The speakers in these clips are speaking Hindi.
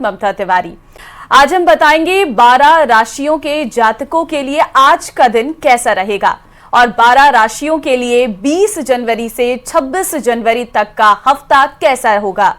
ममता तिवारी। आज हम बताएंगे 12 राशियों के जातकों के लिए आज का दिन कैसा रहेगा और 12 राशियों के लिए 20 जनवरी से 26 जनवरी तक का हफ्ता कैसा होगा।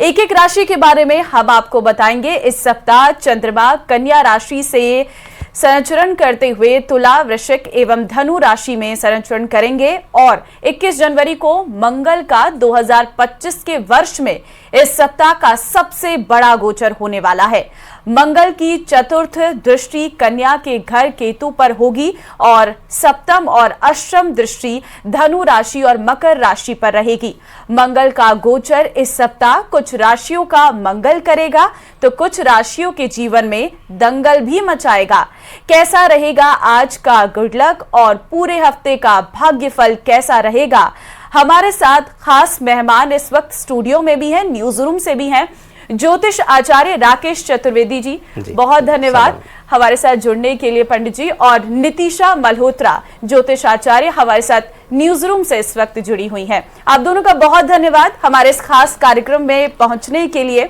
एक एक राशि के बारे में हम आपको बताएंगे। इस सप्ताह चंद्रमा कन्या राशि से संचरण करते हुए तुला, वृश्चिक एवं धनु राशि में संचरण करेंगे और 21 जनवरी को मंगल का 2025 के वर्ष में इस सप्ताह का सबसे बड़ा गोचर होने वाला है। मंगल की चतुर्थ दृष्टि कन्या के घर केतु पर होगी और सप्तम और अष्टम दृष्टि धनु राशि और मकर राशि पर रहेगी। मंगल का गोचर इस सप्ताह कुछ राशियों का मंगल करेगा तो कुछ राशियों के जीवन में दंगल भी मचाएगा। कैसा रहेगा आज का गुड लक और पूरे हफ्ते का भाग्यफल कैसा रहेगा, हमारे साथ खास मेहमान इस वक्त स्टूडियो में भी हैं, न्यूज रूम से भी हैं, ज्योतिष आचार्य राकेश चतुर्वेदी जी। बहुत धन्यवाद हमारे साथ जुड़ने के लिए पंडित जी। और नितिशा मल्होत्रा ज्योतिष आचार्य हमारे साथ न्यूज रूम से इस वक्त जुड़ी हुई हैं। आप दोनों का बहुत धन्यवाद हमारे इस खास कार्यक्रम में पहुंचने के लिए।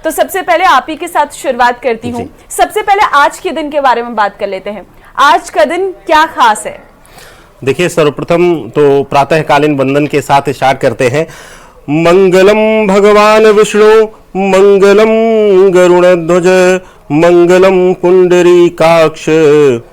तो सबसे पहले आप ही के साथ शुरुआत करती हूँ। सबसे पहले आज के दिन के बारे में बात कर लेते हैं। आज का दिन क्या खास है? देखिए, सर्वप्रथम तो प्रातःकालीन वंदन के साथ स्टार्ट करते हैं। मंगलम भगवान विष्णु मंगलम गरुड़ध्वज मंगलम पुंडरीकाक्ष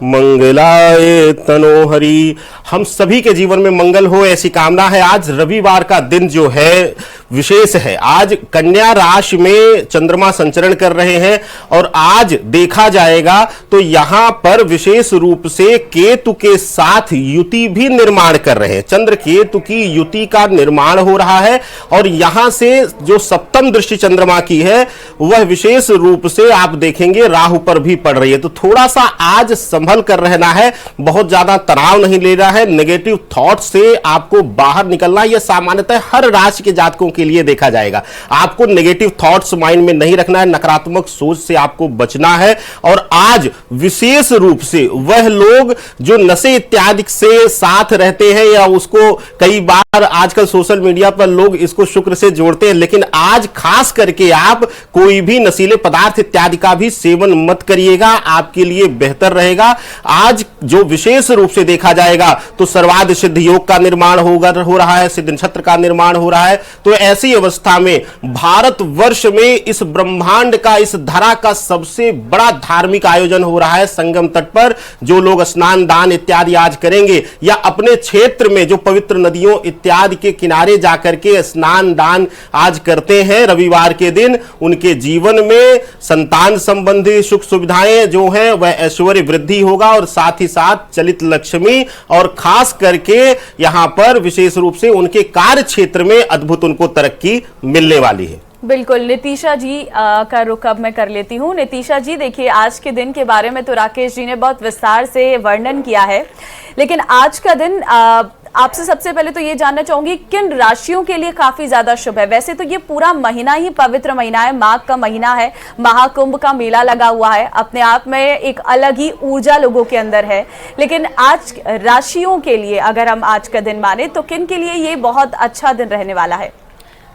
मंगलाय तनोहरि। हम सभी के जीवन में मंगल हो ऐसी कामना है। आज रविवार का दिन जो है विशेष है। आज कन्या राशि में चंद्रमा संचरण कर रहे हैं और आज देखा जाएगा तो यहां पर विशेष रूप से केतु के साथ युति भी निर्माण कर रहे हैं। चंद्र केतु की युति का निर्माण हो रहा है और यहां से जो सप्तम दृष्टि चंद्रमा की है वह विशेष रूप से आप देखेंगे राहु पर भी पड़ रही है। तो थोड़ा सा आज संभल कर रहना है, बहुत ज्यादा तनाव नहीं लेना है, नेगेटिव थॉट से आपको बाहर निकलना। यह सामान्यतः हर राशि के जातकों के लिए देखा जाएगा। आपको नेगेटिव थॉट्स माइंड में नहीं रखना है, नकारात्मक सोच से आपको बचना है। और आज विशेष रूप से वह लोग जो नशे इत्यादि से साथ रहते हैं या उसको कई बार आजकल सोशल मीडिया पर लोग इसको शुक्र से जोड़ते हैं, लेकिन आज खास करके आप कोई भी नशीले पदार्थ इत्यादि का भी सेवन मत करिएगा, आपके लिए बेहतर रहेगा। आज जो विशेष रूप से देखा जाएगा तो सर्वाध सिद्ध योग का निर्माण हो रहा है, सिद्ध नक्षत्र का निर्माण हो रहा है। तो ऐसी अवस्था में भारत वर्ष में इस ब्रह्मांड का, इस धरा का सबसे बड़ा धार्मिक आयोजन हो रहा है संगम तट पर। जो लोग स्नान दान इत्यादि आज करेंगे या अपने क्षेत्र में जो पवित्र नदियों इत्यादि के किनारे जाकर के स्नान दान आज करते हैं रविवार के दिन, उनके जीवन में संतान संबंधी सुख सुविधाएं जो हैं वह ऐश्वर्य वृद्धि होगा और साथ ही साथ चलित लक्ष्मी और खास करके यहां पर विशेष रूप से उनके कार्य क्षेत्र में अद्भुत उनको तरक्की मिलने वाली है। बिल्कुल। नितिशा जी का रुख अब मैं कर लेती हूँ। नितिशा जी, देखिए आज के दिन के बारे में तो राकेश जी ने बहुत विस्तार से वर्णन किया है, लेकिन आज का दिन आपसे सबसे पहले तो ये जानना चाहूंगी किन राशियों के लिए काफी ज्यादा शुभ है। वैसे तो ये पूरा महीना ही पवित्र महीना है, माघ का महीना है, महाकुंभ का मेला लगा हुआ है, अपने आप में एक अलग ही ऊर्जा लोगों के अंदर है। लेकिन आज राशियों के लिए अगर हम आज का दिन माने तो किन के लिए ये बहुत अच्छा दिन रहने वाला है?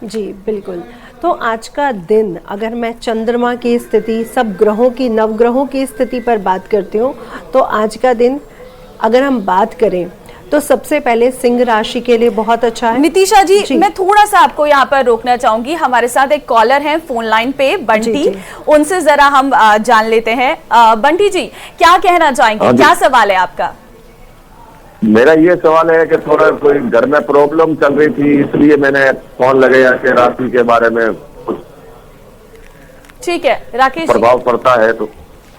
जी बिल्कुल। तो आज का दिन अगर मैं चंद्रमा की स्थिति, सब ग्रहों की, नवग्रहों की स्थिति पर बात करती हूँ तो आज का दिन अगर हम बात करें तो सबसे पहले सिंह राशि के लिए बहुत अच्छा है। नितिशा जी, मैं थोड़ा सा आपको यहाँ पर रोकना चाहूंगी। हमारे साथ एक कॉलर हैं फोन लाइन पे, बंटी, उनसे जरा हम जान लेते हैं। बंटी जी, क्या कहना चाहेंगे, क्या सवाल है आपका? मेरा ये सवाल है कि थोड़ा कोई घर में प्रॉब्लम चल रही थी, इसलिए मैंने फोन लगाया कि राशि के बारे में कुछ ठीक है राकेश प्रभाव पड़ता है तो।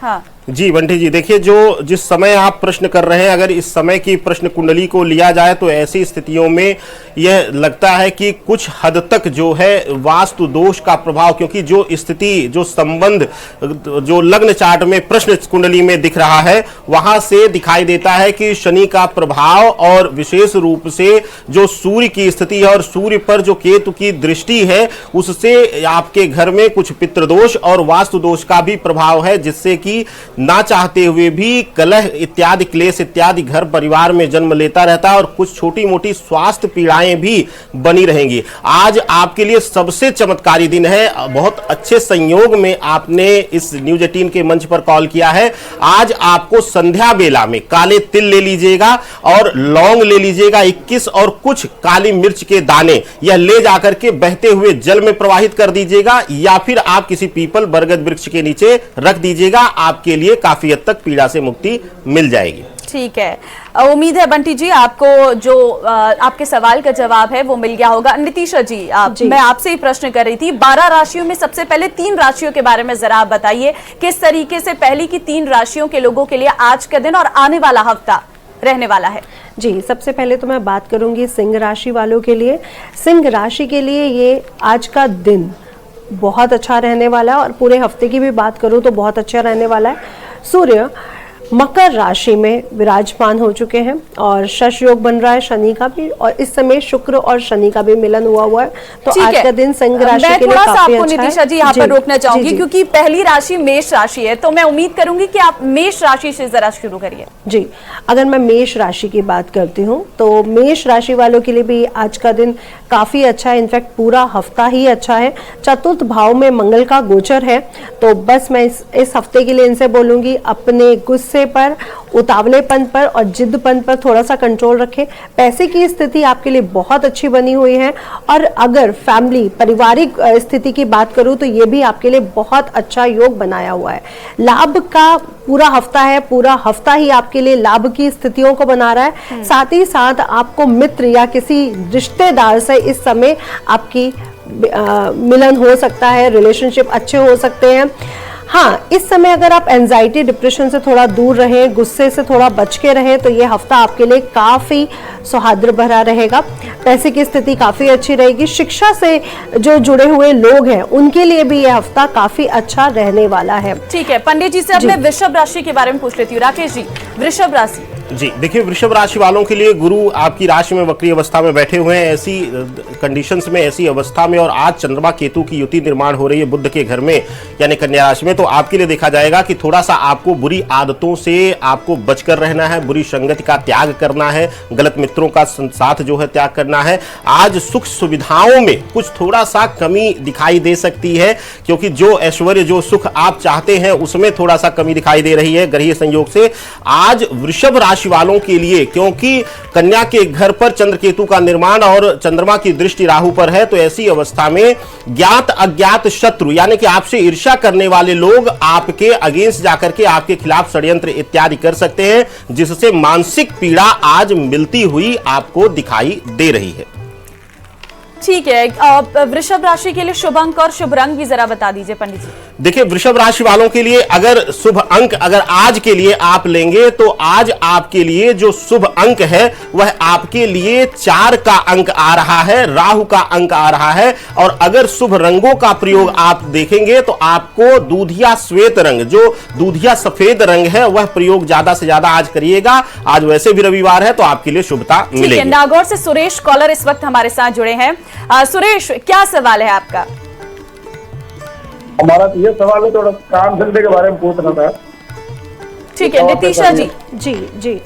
हाँ जी बंटी जी, देखिए जिस समय आप प्रश्न कर रहे हैं, अगर इस समय की प्रश्न कुंडली को लिया जाए तो ऐसी स्थितियों में यह लगता है कि कुछ हद तक जो है वास्तु दोष का प्रभाव, क्योंकि जो स्थिति, जो संबंध जो लग्न चार्ट में प्रश्न कुंडली में दिख रहा है वहां से दिखाई देता है कि शनि का प्रभाव और विशेष रूप से जो सूर्य की स्थिति है और सूर्य पर जो केतु की दृष्टि है उससे आपके घर में कुछ पितृदोष और वास्तु दोष का भी प्रभाव है, जिससे कि ना चाहते हुए भी कलह इत्यादि, क्लेश इत्यादि घर परिवार में जन्म लेता रहता है और कुछ छोटी मोटी स्वास्थ्य पीड़ाएं भी बनी रहेंगी। आज आपके लिए सबसे चमत्कारी दिन है। बहुत अच्छे संयोग में आपने इस न्यूज 18 के मंच पर कॉल किया है। आज आपको संध्या बेला में काले तिल ले लीजिएगा और लौंग ले लीजिएगा 21 और कुछ काली मिर्च के दाने, यह ले जाकर के बहते हुए जल में प्रवाहित कर दीजिएगा या फिर आप किसी पीपल बरगद वृक्ष के नीचे रख दीजिएगा। आपके लिए काफी हद तक पीड़ा से मुक्ति मिल जाएगी। ठीक है, उम्मीद है बंटी जी आपको जो आपके सवाल का जवाब है वो मिल गया होगा। नितिशा जी, मैं आपसे ही प्रश्न कर रही थी, 12 राशियों में सबसे पहले 3 राशियों के बारे में जरा आप बताइए, किस तरीके से पहली की 3 राशियों के लोगों के लिए आज का दिन और आने वाला हफ्ता रहने वाला है। जी, सबसे पहले तो मैं बात करूंगी सिंह राशि वालों के लिए। सिंह राशि के लिए ये आज का दिन बहुत अच्छा रहने वाला है और पूरे हफ्ते की भी बात करूं तो बहुत अच्छा रहने वाला है। सूर्य मकर राशि में विराजमान हो चुके हैं और शश योग बन रहा है शनि का भी, और इस समय शुक्र और शनि का भी मिलन हुआ है। तो आज का दिन सिंह राशि के लिए काफी अच्छा है। नितिशा जी यहाँ पर रोकना चाहूंगी क्योंकि पहली राशि मेष राशि है, तो मैं उम्मीद करूंगी कि आप मेष राशि से जरा शुरू करिए। जी, अगर मैं मेष राशि की बात करती हूँ तो मेष राशि वालों के लिए भी आज का दिन काफी अच्छा है। इनफैक्ट पूरा हफ्ता ही अच्छा है। चतुर्थ भाव में मंगल का गोचर है, तो बस मैं इस हफ्ते के लिए इनसे बोलूंगी अपने गुस्से पर, उतावलेपन पर और जिद्दपन पर थोड़ा सा कंट्रोल रखें। पैसे की स्थिति आपके लिए बहुत अच्छी बनी हुई है और अगर फैमिली पारिवारिक स्थिति की बात करूं तो ये भी आपके लिए बहुत अच्छा योग बनाया हुआ है। लाभ का पूरा हफ्ता है, पूरा हफ्ता ही आपके लिए लाभ की स्थितियों को बना रहा है। साथ ही साथ आपको मित्र या किसी रिश्तेदार से इस समय आपकी मिलन हो सकता है, रिलेशनशिप अच्छे हो सकते हैं। हाँ, इस समय अगर आप एंजाइटी डिप्रेशन से थोड़ा दूर रहें, गुस्से से थोड़ा बच के रहें तो ये हफ्ता आपके लिए काफ़ी सौहार्द भरा रहेगा। पैसे की स्थिति काफ़ी अच्छी रहेगी। शिक्षा से जो जुड़े हुए लोग हैं उनके लिए भी ये हफ्ता काफ़ी अच्छा रहने वाला है। ठीक है, पंडित जी से अपने वृषभ राशि के बारे में पूछ लेती हूँ। राकेश जी, वृषभ राशि। जी देखिए, वृषभ राशि वालों के लिए गुरु आपकी राशि में वक्री अवस्था में बैठे हुए हैं। ऐसी कंडीशंस में, ऐसी अवस्था में, और आज चंद्रमा केतु की युति निर्माण हो रही है बुध के घर में यानी कन्या राशि में, तो आपके लिए देखा जाएगा कि थोड़ा सा आपको बुरी आदतों से आपको बचकर रहना है, बुरी संगति का त्याग करना है, गलत मित्रों का साथ जो है त्याग करना है। आज सुख सुविधाओं में कुछ थोड़ा सा कमी दिखाई दे सकती है क्योंकि जो ऐश्वर्य, जो सुख आप चाहते हैं उसमें थोड़ा सा कमी दिखाई दे रही है ग्रहीय संयोग से। आज वृषभ राशि वालों के लिए, क्योंकि कन्या के घर पर चंद्र केतु का निर्माण और चंद्रमा की दृष्टि राहु पर है, तो ऐसी अवस्था में ज्ञात अज्ञात शत्रु यानी कि आपसे ईर्ष्या करने वाले लोग आपके अगेंस्ट जाकर के आपके खिलाफ षड्यंत्र इत्यादि कर सकते हैं, जिससे मानसिक पीड़ा आज मिलती हुई आपको दिखाई दे रही है। ठीक है, वृषभ राशि के लिए शुभ अंक और शुभ रंग भी जरा बता दीजिए पंडित जी। देखिए, वृषभ राशि वालों के लिए अगर शुभ अंक अगर आज के लिए आप लेंगे तो आज आपके लिए जो शुभ अंक है वह आपके लिए 4 का अंक आ रहा है, राहु का अंक आ रहा है। और अगर शुभ रंगों का प्रयोग आप देखेंगे तो आपको दूधिया श्वेत रंग, जो दूधिया सफेद रंग है, वह प्रयोग ज्यादा से ज्यादा आज करिएगा। आज वैसे भी रविवार है तो आपके लिए शुभता मिलेगी। नागौर से सुरेश कॉलर इस वक्त हमारे साथ जुड़े हैं। सुरेश, क्या सवाल है आपका? हमारा ये सवाल है, थोड़ा काम धंधे के बारे में पूछना था। ठीक है, नितिशा जी। जी,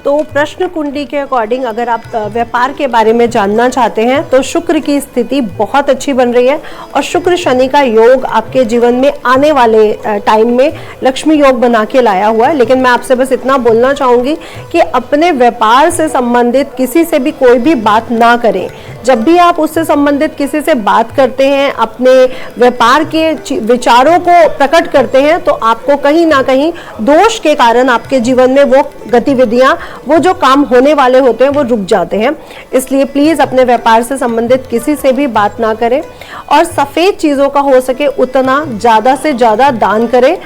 तो प्रश्न कुंडली के अकॉर्डिंग अगर आप व्यापार के बारे में जानना चाहते हैं तो शुक्र की स्थिति बहुत अच्छी बन रही है और शुक्र शनि का योग आपके जीवन में आने वाले टाइम में लक्ष्मी योग बना के लाया हुआ है। लेकिन मैं आपसे बस इतना बोलना चाहूंगी कि अपने व्यापार से संबंधित किसी से भी कोई भी बात ना करें। जब भी आप उससे संबंधित किसी से बात करते हैं, अपने व्यापार के विचारों को प्रकट करते हैं, तो आपको कहीं ना कहीं दोष के कारण आपके जीवन में वो गतिविधियां, वो जो काम होने वाले होते हैं वो रुक जाते हैं। इसलिए प्लीज अपने व्यापार से संबंधित किसी से भी बात ना करें और सफेद चीजों का हो सके उतना ज्यादा से ज्यादा दान करें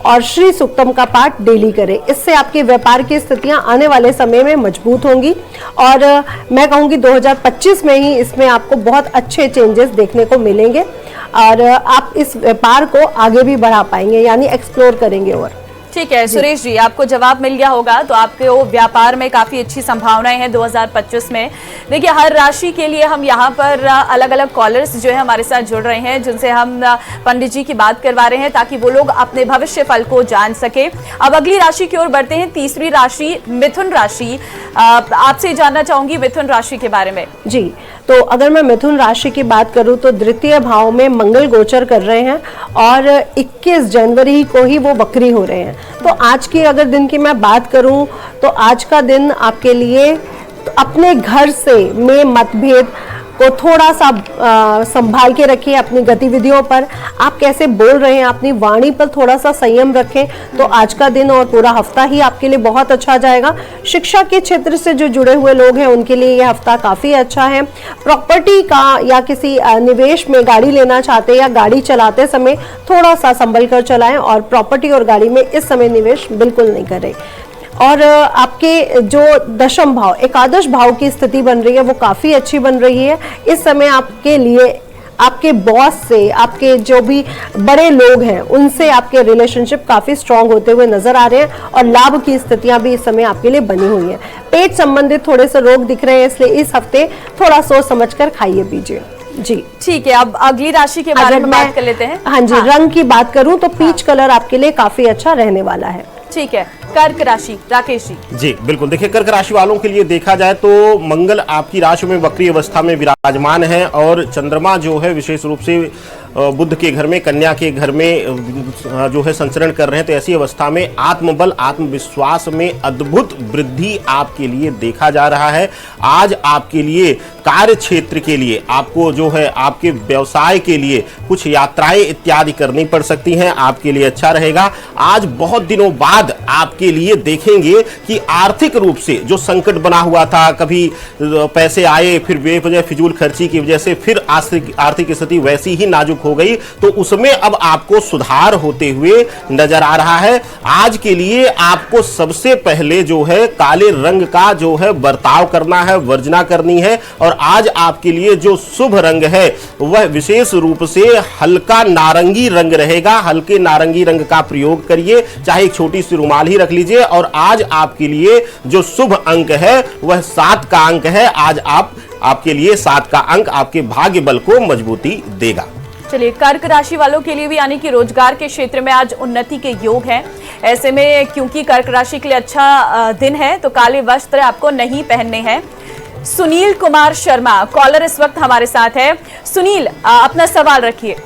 और श्री सूक्तम का पाठ डेली करें। इससे आपके व्यापार की स्थितियां आने वाले समय में मजबूत होंगी और मैं कहूंगी 2025 में ही इसमें आपको बहुत अच्छे चेंजेस देखने को मिलेंगे और आप इस व्यापार को आगे भी बढ़ा पाएंगे, यानी एक्सप्लोर करेंगे। और ठीक है सुरेश जी, आपको जवाब मिल गया होगा। तो आपके वो व्यापार में काफी अच्छी संभावनाएं हैं 2025 में। देखिए, हर राशि के लिए हम यहाँ पर अलग अलग कॉलर्स जो है हमारे साथ जुड़ रहे हैं, जिनसे हम पंडित जी की बात करवा रहे हैं ताकि वो लोग अपने भविष्य फल को जान सके। अब अगली राशि की ओर बढ़ते हैं, तीसरी राशि मिथुन राशि। आपसे जानना चाहूंगी मिथुन राशि के बारे में। जी, तो अगर मैं मिथुन राशि की बात करूं तो द्वितीय भाव में मंगल गोचर कर रहे हैं और 21 जनवरी को ही वो वक्री हो रहे हैं। तो आज की अगर दिन की मैं बात करूं तो आज का दिन आपके लिए अपने घर से में मतभेद को थोड़ा सा संभाल के रखिए। अपनी गतिविधियों पर आप कैसे बोल रहे हैं, अपनी वाणी पर थोड़ा सा संयम रखें, तो आज का दिन और पूरा हफ्ता ही आपके लिए बहुत अच्छा जाएगा। शिक्षा के क्षेत्र से जो जुड़े हुए लोग हैं उनके लिए यह हफ्ता काफी अच्छा है। प्रॉपर्टी का या किसी निवेश में गाड़ी लेना चाहते हैं या गाड़ी चलाते समय थोड़ा सा संभल कर चलाएं और प्रॉपर्टी और गाड़ी में इस समय निवेश बिल्कुल नहीं करें। और आपके जो दशम भाव एकादश भाव की स्थिति बन रही है वो काफी अच्छी बन रही है। इस समय आपके लिए आपके बॉस से, आपके जो भी बड़े लोग हैं उनसे आपके रिलेशनशिप काफी स्ट्रांग होते हुए नजर आ रहे हैं और लाभ की स्थितियां भी इस समय आपके लिए बनी हुई हैं। पेट संबंधित थोड़े से रोग दिख रहे हैं, इसलिए इस हफ्ते थोड़ा सोच समझकर खाइए पीजिए। जी ठीक है, अब अगली राशि के बारे में बात कर लेते हैं। हाँ जी, रंग की बात करूं तो पीच कलर आपके लिए काफी अच्छा रहने वाला है। ठीक है, कर्क राशि, राकेश जी। जी बिल्कुल, देखिए कर्क राशि वालों के लिए देखा जाए तो मंगल आपकी राशि में वक्री अवस्था में विराजमान है और चंद्रमा जो है विशेष रूप से बुध के घर में, कन्या के घर में जो है संचरण कर रहे हैं। तो ऐसी अवस्था में आत्मबल, आत्मविश्वास में अद्भुत वृद्धि आपके लिए देखा जा रहा है। आज आपके लिए कार्य क्षेत्र के लिए आपको जो है आपके व्यवसाय के लिए कुछ यात्राएं इत्यादि करनी पड़ सकती हैं, आपके लिए अच्छा रहेगा। आज बहुत दिनों बाद आपके लिए देखेंगे कि आर्थिक रूप से जो संकट बना हुआ था, कभी पैसे आए फिर बेवजह फिजूल खर्ची की वजह से फिर आर्थिक स्थिति वैसी ही नाजुक हो गई, तो उसमें अब आपको सुधार होते हुए नजर आ रहा है। आज के लिए आपको सबसे पहले जो है काले रंग का जो है बर्ताव करना है, वर्जना करनी है। और आज आपके लिए जो शुभ रंग है वह विशेष रूप से हल्का नारंगी रंग रहेगा। हल्के नारंगी रंग का प्रयोग करिए, चाहे एक छोटी सी रुमाल ही रख लीजिए। और आज आपके लिए जो शुभ अंक है वह 7 का अंक है। आज आपके लिए 7 का अंक आपके भाग्य बल को मजबूती देगा। चलिए, कर्क राशि वालों के लिए भी यानी कि रोजगार के क्षेत्र में आज उन्नति के योग हैं। ऐसे में क्योंकि कर्क राशि के लिए अच्छा दिन है तो काले वस्त्र आपको नहीं पहनने हैं। सुनील कुमार शर्मा कॉलर इस वक्त हमारे साथ है। सुनील, अपना सवाल रखिए।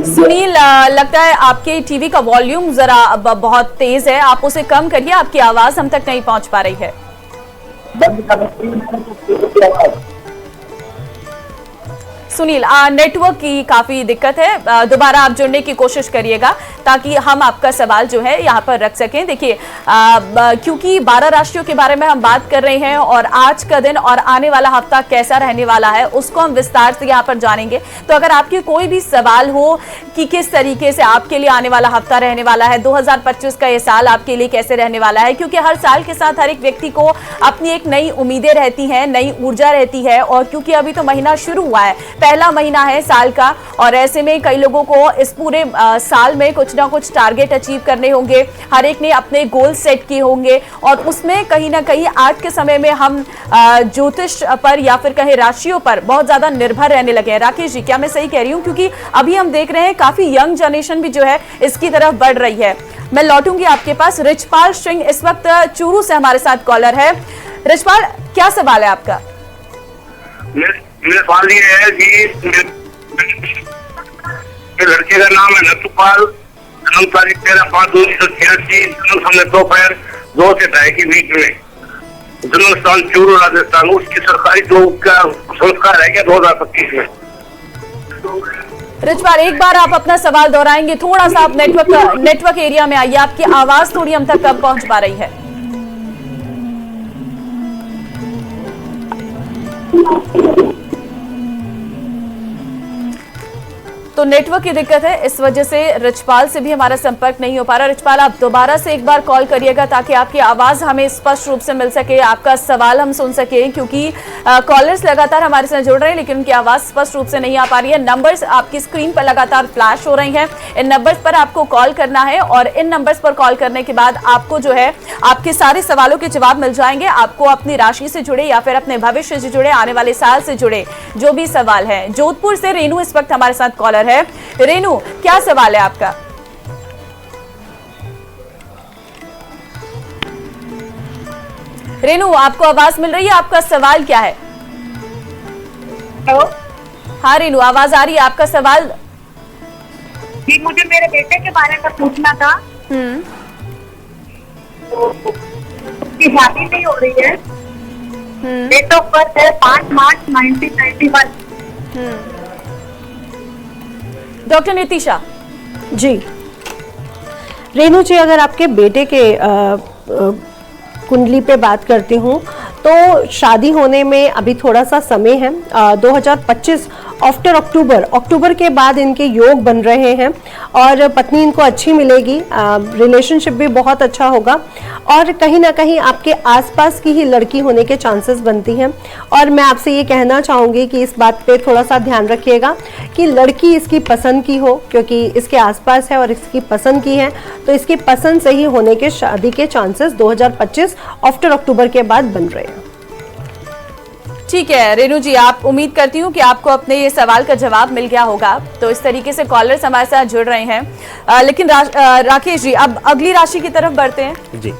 सुनील, लगता है आपके टीवी का वॉल्यूम जरा बहुत तेज है, आप उसे कम करिए, आपकी आवाज हम तक नहीं पहुंच पा रही है। सुनील, नेटवर्क की काफी दिक्कत है, दोबारा आप जुड़ने की कोशिश करिएगा ताकि हम आपका सवाल जो है यहाँ पर रख सकें। देखिए, क्योंकि 12 राशियों के बारे में हम बात कर रहे हैं और आज का दिन और आने वाला हफ्ता कैसा रहने वाला है उसको हम विस्तार से यहाँ पर जानेंगे। तो अगर आपके कोई भी सवाल हो कि किस तरीके से आपके लिए आने वाला हफ्ता रहने वाला है, 2025 का ये साल आपके लिए कैसे रहने वाला है, क्योंकि हर साल के साथ हर एक व्यक्ति को अपनी एक नई उम्मीदें रहती हैं, नई ऊर्जा रहती है। और क्योंकि अभी तो महीना शुरू हुआ है, पहला महीना है साल का, और ऐसे में कई लोगों को इस पूरे साल में कुछ ना कुछ टारगेट अचीव करने होंगे। हर एक ने अपने गोल सेट किए होंगे और उसमें कहीं ना कहीं आज के समय में हम ज्योतिष पर या फिर कहे राशियों पर बहुत ज्यादा निर्भर रहने लगे हैं। राकेश जी, क्या मैं सही कह रही हूँ? क्योंकि अभी हम देख रहे हैं काफी यंग जनरेशन भी जो है इसकी तरफ बढ़ रही है। मैं लौटूंगी आपके पास। रिचपाल सिंह इस वक्त चूरू से हमारे साथ कॉलर है। रिचपाल, क्या सवाल है आपका? मेरा सवाल ये है कि लड़के का नाम है नथुपाल, जन्म तारीख 13/5/1986, जन्म समय दोपहर 2 से 2:30 के बीच में, जन्म स्थान चूरू राजस्थान। उसकी सरकारी जॉब का संस्कार है क्या 2025 में? रिचपाल, एक बार आप अपना सवाल दोहराएंगे? थोड़ा सा आप नेटवर्क एरिया में आइए, आपकी आवाज थोड़ी हम तक कम पहुंच पा रही है। तो नेटवर्क की दिक्कत है, इस वजह से रिचपाल से भी हमारा संपर्क नहीं हो पा रहा। रिचपाल, आप दोबारा से एक बार कॉल करिएगा ताकि आपकी आवाज हमें स्पष्ट रूप से मिल सके, आपका सवाल हम सुन सके, क्योंकि कॉलर्स लगातार हमारे साथ जुड़ रहे हैं लेकिन उनकी आवाज स्पष्ट रूप से नहीं आ पा रही है। नंबर्स आपकी स्क्रीन पर लगातार फ्लैश हो रही हैं, इन नंबर्स पर आपको कॉल करना है और इन नंबर्स पर कॉल करने के बाद आपको जो है आपके सारे सवालों के जवाब मिल जाएंगे। आपको अपनी राशि से जुड़े या फिर अपने भविष्य से जुड़े, आने वाले साल से जुड़े जो भी सवाल है। जोधपुर से रेनू इस वक्त हमारे साथ कॉलर है। रेनू, क्या सवाल है आपका? रेनू, आपको आवाज मिल रही है? आपका सवाल क्या है? हेलो। हाँ रेनू, आवाज आ रही है, आपका सवाल? जी, मुझे मेरे बेटे के बारे में पूछना था। उसकी शादी नहीं हो रही है। डेट ऑफ बर्थ है 5 मार्च 1991। डॉक्टर नितिशा जी, रेनू जी, अगर आपके बेटे के कुंडली पे बात करती हूँ तो शादी होने में अभी थोड़ा सा समय है। 2025 आफ्टर अक्टूबर के बाद इनके योग बन रहे हैं और पत्नी इनको अच्छी मिलेगी, रिलेशनशिप भी बहुत अच्छा होगा और कहीं ना कहीं आपके आसपास की ही लड़की होने के चांसेस बनती हैं। और मैं आपसे ये कहना चाहूँगी कि इस बात पे थोड़ा सा ध्यान रखिएगा कि लड़की इसकी पसंद की हो, क्योंकि इसके आसपास है और इसकी पसंद की है, तो इसकी पसंद से ही होने के शादी के चांसेस 2025 आफ्टर अक्टूबर के बाद बन रहे हैं। ठीक है रेनू जी, आप उम्मीद करती हूँ कि आपको अपने ये सवाल का जवाब मिल गया होगा। तो इस तरीके से कॉलर्स हमारे साथ जुड़ रहे हैं। लेकिन राकेश जी, अब अगली राशि की तरफ बढ़ते हैं। जी,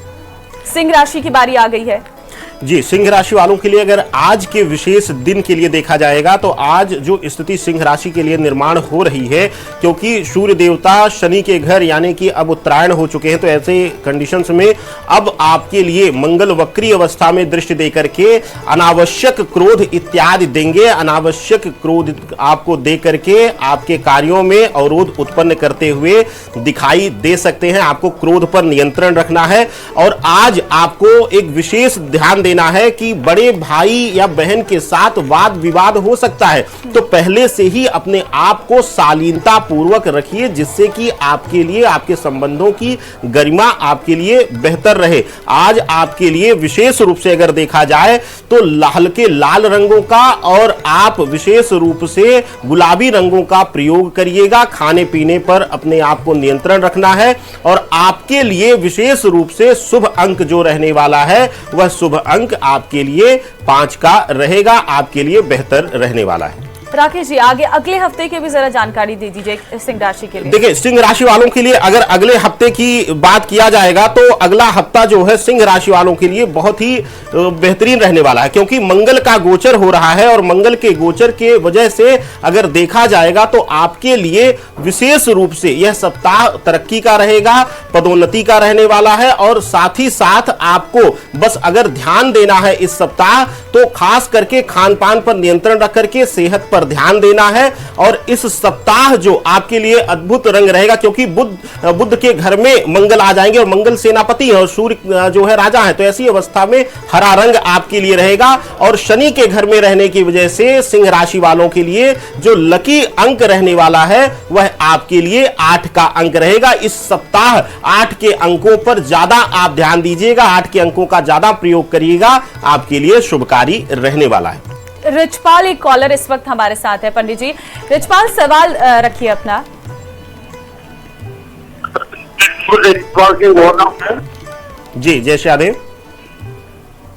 सिंह राशि की बारी आ गई है। जी, सिंह राशि वालों के लिए अगर आज के विशेष दिन के लिए देखा जाएगा तो आज जो स्थिति सिंह राशि के लिए निर्माण हो रही है, क्योंकि सूर्य देवता शनि के घर यानी कि अब उत्तरायण हो चुके हैं, तो ऐसे कंडीशंस में अब आपके लिए मंगल वक्री अवस्था में दृष्टि देकर के अनावश्यक क्रोध इत्यादि देंगे। अनावश्यक क्रोध आपको दे करके आपके कार्यों में अवरोध उत्पन्न करते हुए दिखाई दे सकते हैं। आपको क्रोध पर नियंत्रण रखना है और आज आपको एक विशेष ध्यान देना है कि बड़े भाई या बहन के साथ वाद विवाद हो सकता है, तो पहले से ही अपने आप को शालीनता पूर्वक रखिए, जिससे कि आपके लिए आपके संबंधों की गरिमा आपके लिए बेहतर रहे। आज आपके लिए विशेष रूप से अगर देखा जाए तो हल्के लाल रंगों का और आप विशेष रूप से गुलाबी रंगों का प्रयोग करिएगा। खाने पीने पर अपने आप को नियंत्रण रखना है और आपके लिए विशेष रूप से शुभ अंक जो रहने वाला है वह शुभ अंक आपके लिए 5 का रहेगा, आपके लिए बेहतर रहने वाला है। राकेश जी, आगे अगले हफ्ते की भी जरा जानकारी दे दीजिए सिंह राशि के लिए। देखिए, सिंह राशि वालों के लिए अगर अगले हफ्ते की बात किया जाएगा तो अगला हफ्ता जो है सिंह राशि वालों के लिए बहुत ही बेहतरीन रहने वाला है, क्योंकि मंगल का गोचर हो रहा है और मंगल के गोचर के वजह से अगर देखा जाएगा तो आपके लिए विशेष रूप से यह सप्ताह तरक्की का रहेगा, पदोन्नति का रहने वाला है। और साथ ही साथ आपको बस अगर ध्यान देना है इस सप्ताह तो खास करके खान पान पर नियंत्रण रख करके सेहत पर ध्यान देना है। और इस सप्ताह जो आपके लिए अद्भुत रंग रहेगा, क्योंकि बुध के घर में मंगल आ जाएंगे और मंगल सेनापति है और सूर्य जो है राजा है, तो ऐसी अवस्था में हरा रंग आपके लिए रहेगा। और शनि के घर में रहने की वजह से सिंह राशि वालों के लिए जो लकी अंक रहने वाला है वह आपके लिए 8 का अंक रहेगा। इस सप्ताह 8 के अंकों पर ज्यादा आप ध्यान दीजिएगा, 8 के अंकों का ज्यादा प्रयोग करिएगा, आपके लिए शुभकारी रहने वाला है। रिचपाल एक कॉलर इस वक्त हमारे साथ है। पंडित जी, रिचपाल सवाल रखिए अपना। जी, जय श्री राधे।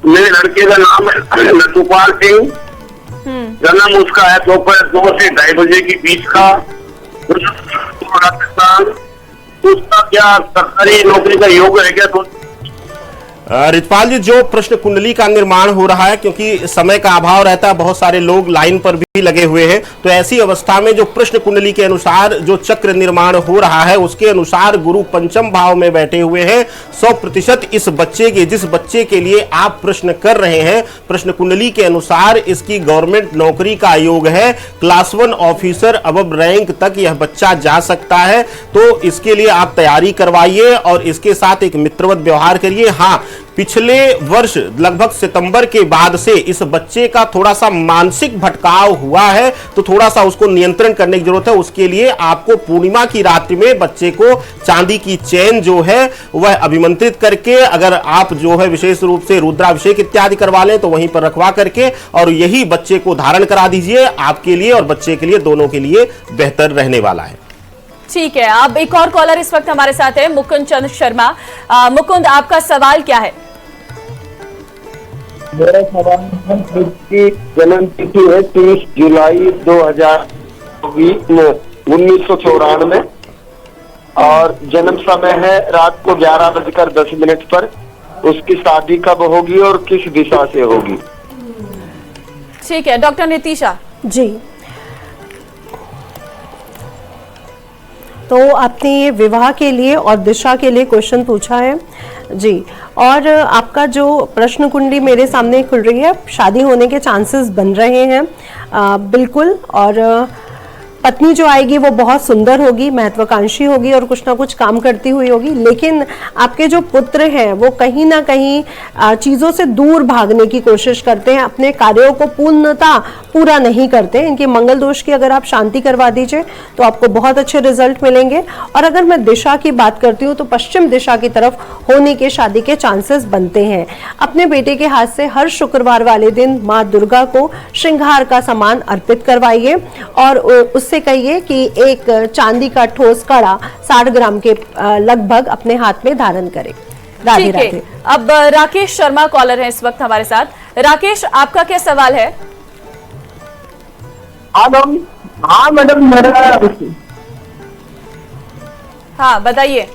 मेरे लड़के का नाम है लतुपाल सिंह, जन्म उसका है दोपहर 2 से 2:30 बजे के बीच का, राजस्थान। उसका क्या सरकारी नौकरी का योग है क्या? तो रिचपाल जी, जो प्रश्न कुंडली का निर्माण हो रहा है, क्योंकि समय का अभाव रहता है, बहुत सारे लोग लाइन पर भी लगे हुए हैं, तो ऐसी अवस्था में जो प्रश्न कुंडली के अनुसार जो चक्र निर्माण हो रहा है उसके अनुसार गुरु पंचम भाव में बैठे हुए हैं। 100% इस बच्चे के, जिस बच्चे के लिए आप प्रश्न कर रहे हैं, प्रश्न कुंडली के अनुसार इसकी गवर्नमेंट नौकरी का योग है। क्लास 1 ऑफिसर अबव रैंक तक यह बच्चा जा सकता है, तो इसके लिए आप तैयारी करवाइए और इसके साथ एक मित्रवत व्यवहार करिए। हाँ, पिछले वर्ष लगभग सितंबर के बाद से इस बच्चे का थोड़ा सा मानसिक भटकाव हुआ है, तो थोड़ा सा उसको नियंत्रण करने की जरूरत है। उसके लिए आपको पूर्णिमा की रात्रि में बच्चे को चांदी की चेन जो है वह अभिमंत्रित करके, अगर आप जो है विशेष रूप से रुद्राभिषेक इत्यादि करवा लें तो वहीं पर रखवा करके और यही बच्चे को धारण करा दीजिए। आपके लिए और बच्चे के लिए दोनों के लिए बेहतर रहने वाला है। ठीक है, अब एक और कॉलर इस वक्त हमारे साथ है, मुकुंद चंद शर्मा। मुकुंद, आपका सवाल क्या है? मेरा सवाल की जन्म तिथि है 30 जुलाई 1994 और जन्म समय है रात को 11:10 पर। उसकी शादी कब होगी और किस दिशा से होगी? ठीक है, डॉक्टर नितिशा जी, तो आपने ये विवाह के लिए और दिशा के लिए क्वेश्चन पूछा है जी, और आपका जो प्रश्न कुंडली मेरे सामने खुल रही है, शादी होने के चांसेस बन रहे हैं बिल्कुल। और पत्नी जो आएगी वो बहुत सुंदर होगी, महत्वाकांक्षी होगी और कुछ ना कुछ काम करती हुई होगी, लेकिन आपके जो पुत्र हैं वो कहीं ना कहीं चीज़ों से दूर भागने की कोशिश करते हैं, अपने कार्यों को पूर्णतः पूरा नहीं करते। इनके मंगल दोष की अगर आप शांति करवा दीजिए तो आपको बहुत अच्छे रिजल्ट मिलेंगे। और अगर मैं दिशा की बात करती हूँ तो पश्चिम दिशा की तरफ होने के शादी के चांसेस बनते हैं। अपने बेटे के हाथ से हर शुक्रवार वाले दिन माँ दुर्गा को श्रृंगार का सामान अर्पित करवाइए और उससे कहिए कि एक चांदी का ठोस कड़ा 60 ग्राम के लगभग अपने हाथ में धारण करें। राधे ठीक है, राधे। अब राकेश शर्मा कॉलर हैं इस वक्त हमारे साथ। राकेश, आपका क्या सवाल है? हाँ मैडम, मेरा हाँ बताइए।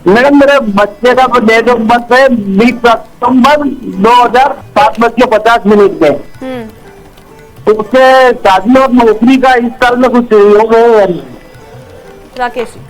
मैडम मेरे बच्चे का डेट ऑफ बर्थ है 20 सितंबर 2000 7:50 में। तो उससे शादी और नौकरी का इस साल में कुछ योग है? राकेश जी,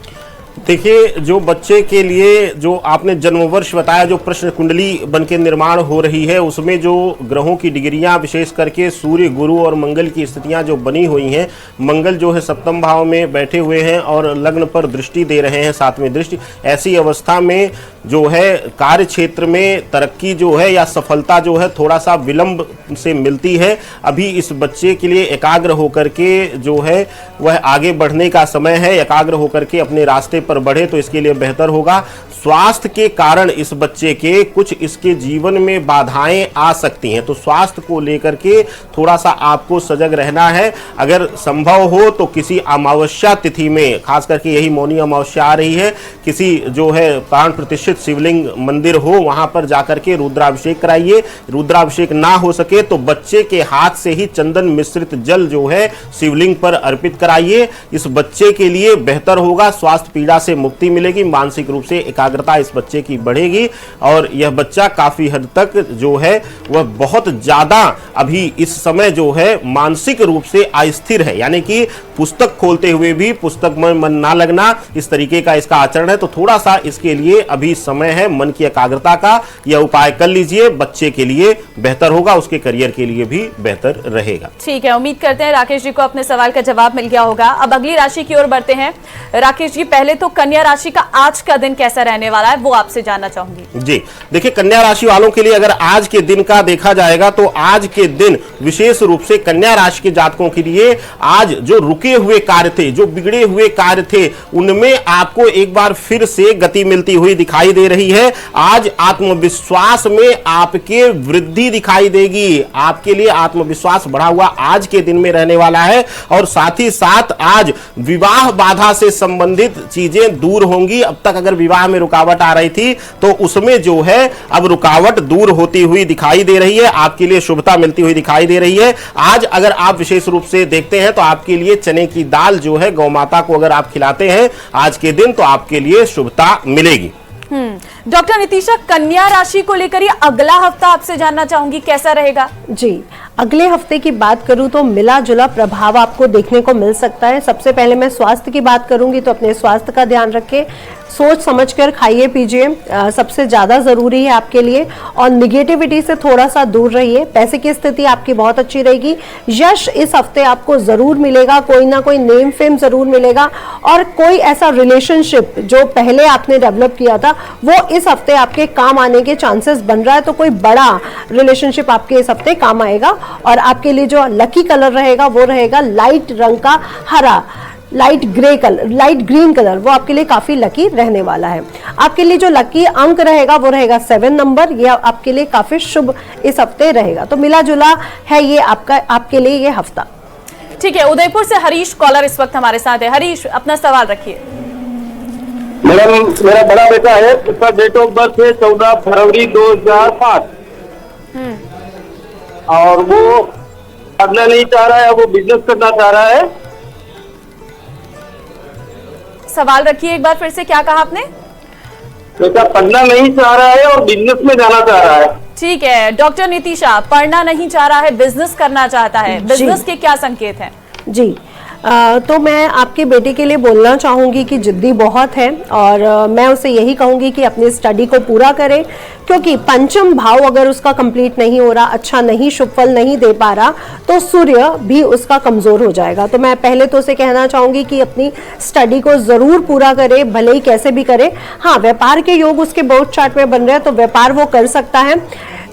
देखिए, जो बच्चे के लिए जो आपने जन्म वर्ष बताया, जो प्रश्न कुंडली बनके निर्माण हो रही है, उसमें जो ग्रहों की डिग्रियां विशेष करके सूर्य, गुरु और मंगल की स्थितियां जो बनी हुई हैं, मंगल जो है सप्तम भाव में बैठे हुए हैं और लग्न पर दृष्टि दे रहे हैं, 7वीं दृष्टि। ऐसी अवस्था में जो है कार्य क्षेत्र में तरक्की जो है या सफलता जो है थोड़ा सा विलंब से मिलती है। अभी इस बच्चे के लिए एकाग्र होकर के जो है वह आगे बढ़ने का समय है, एकाग्र होकर के अपने रास्ते पर बढ़े तो इसके लिए बेहतर होगा। स्वास्थ्य के कारण इस बच्चे के कुछ इसके जीवन में बाधाएं आ सकती हैं, तो स्वास्थ्य को लेकर के थोड़ा सा आपको सजग रहना है। अगर संभव हो तो किसी अमावस्या तिथि में, खास करके यही मौनी अमावस्या आ रही है, किसी जो है प्राण प्रतिष्ठित शिवलिंग मंदिर हो वहां पर जाकर के रुद्राभिषेक कराइए। रुद्राभिषेक ना हो सके तो बच्चे के हाथ से ही चंदन मिश्रित जल जो है शिवलिंग पर अर्पित कराइए। इस बच्चे के लिए बेहतर होगा, स्वास्थ्य पीड़ा से मुक्ति मिलेगी, मानसिक रूप से एकाग्रता इस बच्चे की बढ़ेगी और यह बच्चा काफी हद तक जो है वह बहुत ज्यादा अभी इस समय जो है मानसिक रूप से अस्थिर है, यानी कि पुस्तक खोलते हुए भी पुस्तक में मन ना लगना, इस तरीके का इसका आचरण है। तो थोड़ा सा इसके लिए अभी समय है मन की एकाग्रता का, यह उपाय कर लीजिए, बच्चे के लिए बेहतर होगा, उसके करियर के लिए भी बेहतर रहेगा। ठीक है, उम्मीद करते हैं राकेश जी को अपने सवाल का जवाब मिल गया होगा। अब अगली राशि की ओर बढ़ते हैं। राकेश जी, पहले तो कन्या राशि का आज का दिन कैसा रहने वाला है वो आपसे जानना चाहूंगी। जी देखिए, कन्या राशि वालों के लिए अगर आज के दिन का देखा जाएगा तो आज के दिन विशेष रूप से कन्या राशि के जातकों के लिए आज जो रुके हुए कार्य थे, जो बिगड़े हुए कार्य थे, उनमें आपको एक बार फिर से गति मिलती हुई दिखाई दे रही है। आज आत्मविश्वास में आपके वृद्धि दिखाई देगी, आपके लिए आत्मविश्वास बढ़ा हुआ आज के दिन में रहने वाला है और साथ ही साथ आज विवाह बाधा से संबंधित चीजें दूर होंगी। अब तक अगर विवाह में रुकावट आ रही थी तो उसमें जो है अब रुकावट दूर होती हुई दिखाई दे रही है, आपके लिए शुभता मिलती हुई दिखाई दे रही है। आज अगर आप विशेष रूप से देखते हैं तो आपके लिए चने की दाल जो है गौ माता को अगर आप खिलाते हैं आज के दिन तो आपके लिए शुभता मिलेगी। डॉक्टर नितिशा, कन्या राशि को लेकर ये अगला हफ्ता आपसे जानना चाहूंगी कैसा रहेगा? जी, अगले हफ्ते की बात करूं तो मिला जुला प्रभाव आपको देखने को मिल सकता है। सबसे पहले मैं स्वास्थ्य की बात करूंगी तो अपने स्वास्थ्य का ध्यान रखें। सोच समझकर खाइए पीजिए, सबसे ज़्यादा ज़रूरी है आपके लिए। और निगेटिविटी से थोड़ा सा दूर रहिए। पैसे की स्थिति आपकी बहुत अच्छी रहेगी। यश इस हफ्ते आपको ज़रूर मिलेगा, कोई ना कोई नेम फेम ज़रूर मिलेगा। और कोई ऐसा रिलेशनशिप जो पहले आपने डेवलप किया था वो इस हफ्ते आपके काम आने के चांसेस बन रहा है। तो कोई बड़ा रिलेशनशिप आपके इस हफ्ते काम आएगा। और आपके लिए जो लकी कलर रहेगा वो रहेगा लाइट रंग का हरा, light grey colour, light green colour, वो आपके लिए काफी लकी रहने वाला है। आपके लिए जो लकी अंक रहेगा वो रहेगा 7 नंबर। यह आपके लिए काफी शुभ इस हफ्ते रहेगा। तो मिला जुला है ये आपके लिए ये हफ्ता। ठीक है, उदयपुर से हरीश कॉलर इस वक्त हमारे साथ है। हरीश, अपना सवाल रखिए। मेरा बड़ा बेटा है, उसका डेट ऑफ बर्थ है 14 फरवरी 2005 और वो पढ़ना नहीं चाह रहा है, वो बिजनेस करना चाह रहा है। सवाल रखिए एक बार फिर से, क्या कहा आपने? बेटा पढ़ना नहीं चाह रहा है और बिजनेस में जाना चाह रहा है। ठीक है डॉक्टर नीतिशा, पढ़ना नहीं चाह रहा है, बिजनेस करना चाहता है, बिजनेस के क्या संकेत हैं? जी, तो मैं आपके बेटे के लिए बोलना चाहूँगी कि जिद्दी बहुत है और मैं उसे यही कहूँगी कि अपनी स्टडी को पूरा करे, क्योंकि पंचम भाव अगर उसका कंप्लीट नहीं हो रहा, अच्छा नहीं, शुभ फल नहीं दे पा रहा, तो सूर्य भी उसका कमज़ोर हो जाएगा। तो मैं पहले तो उसे कहना चाहूँगी कि अपनी स्टडी को ज़रूर पूरा करे, भले ही कैसे भी करे। हाँ, व्यापार के योग उसके बोर्ड चार्ट में बन रहे हैं तो व्यापार वो कर सकता है,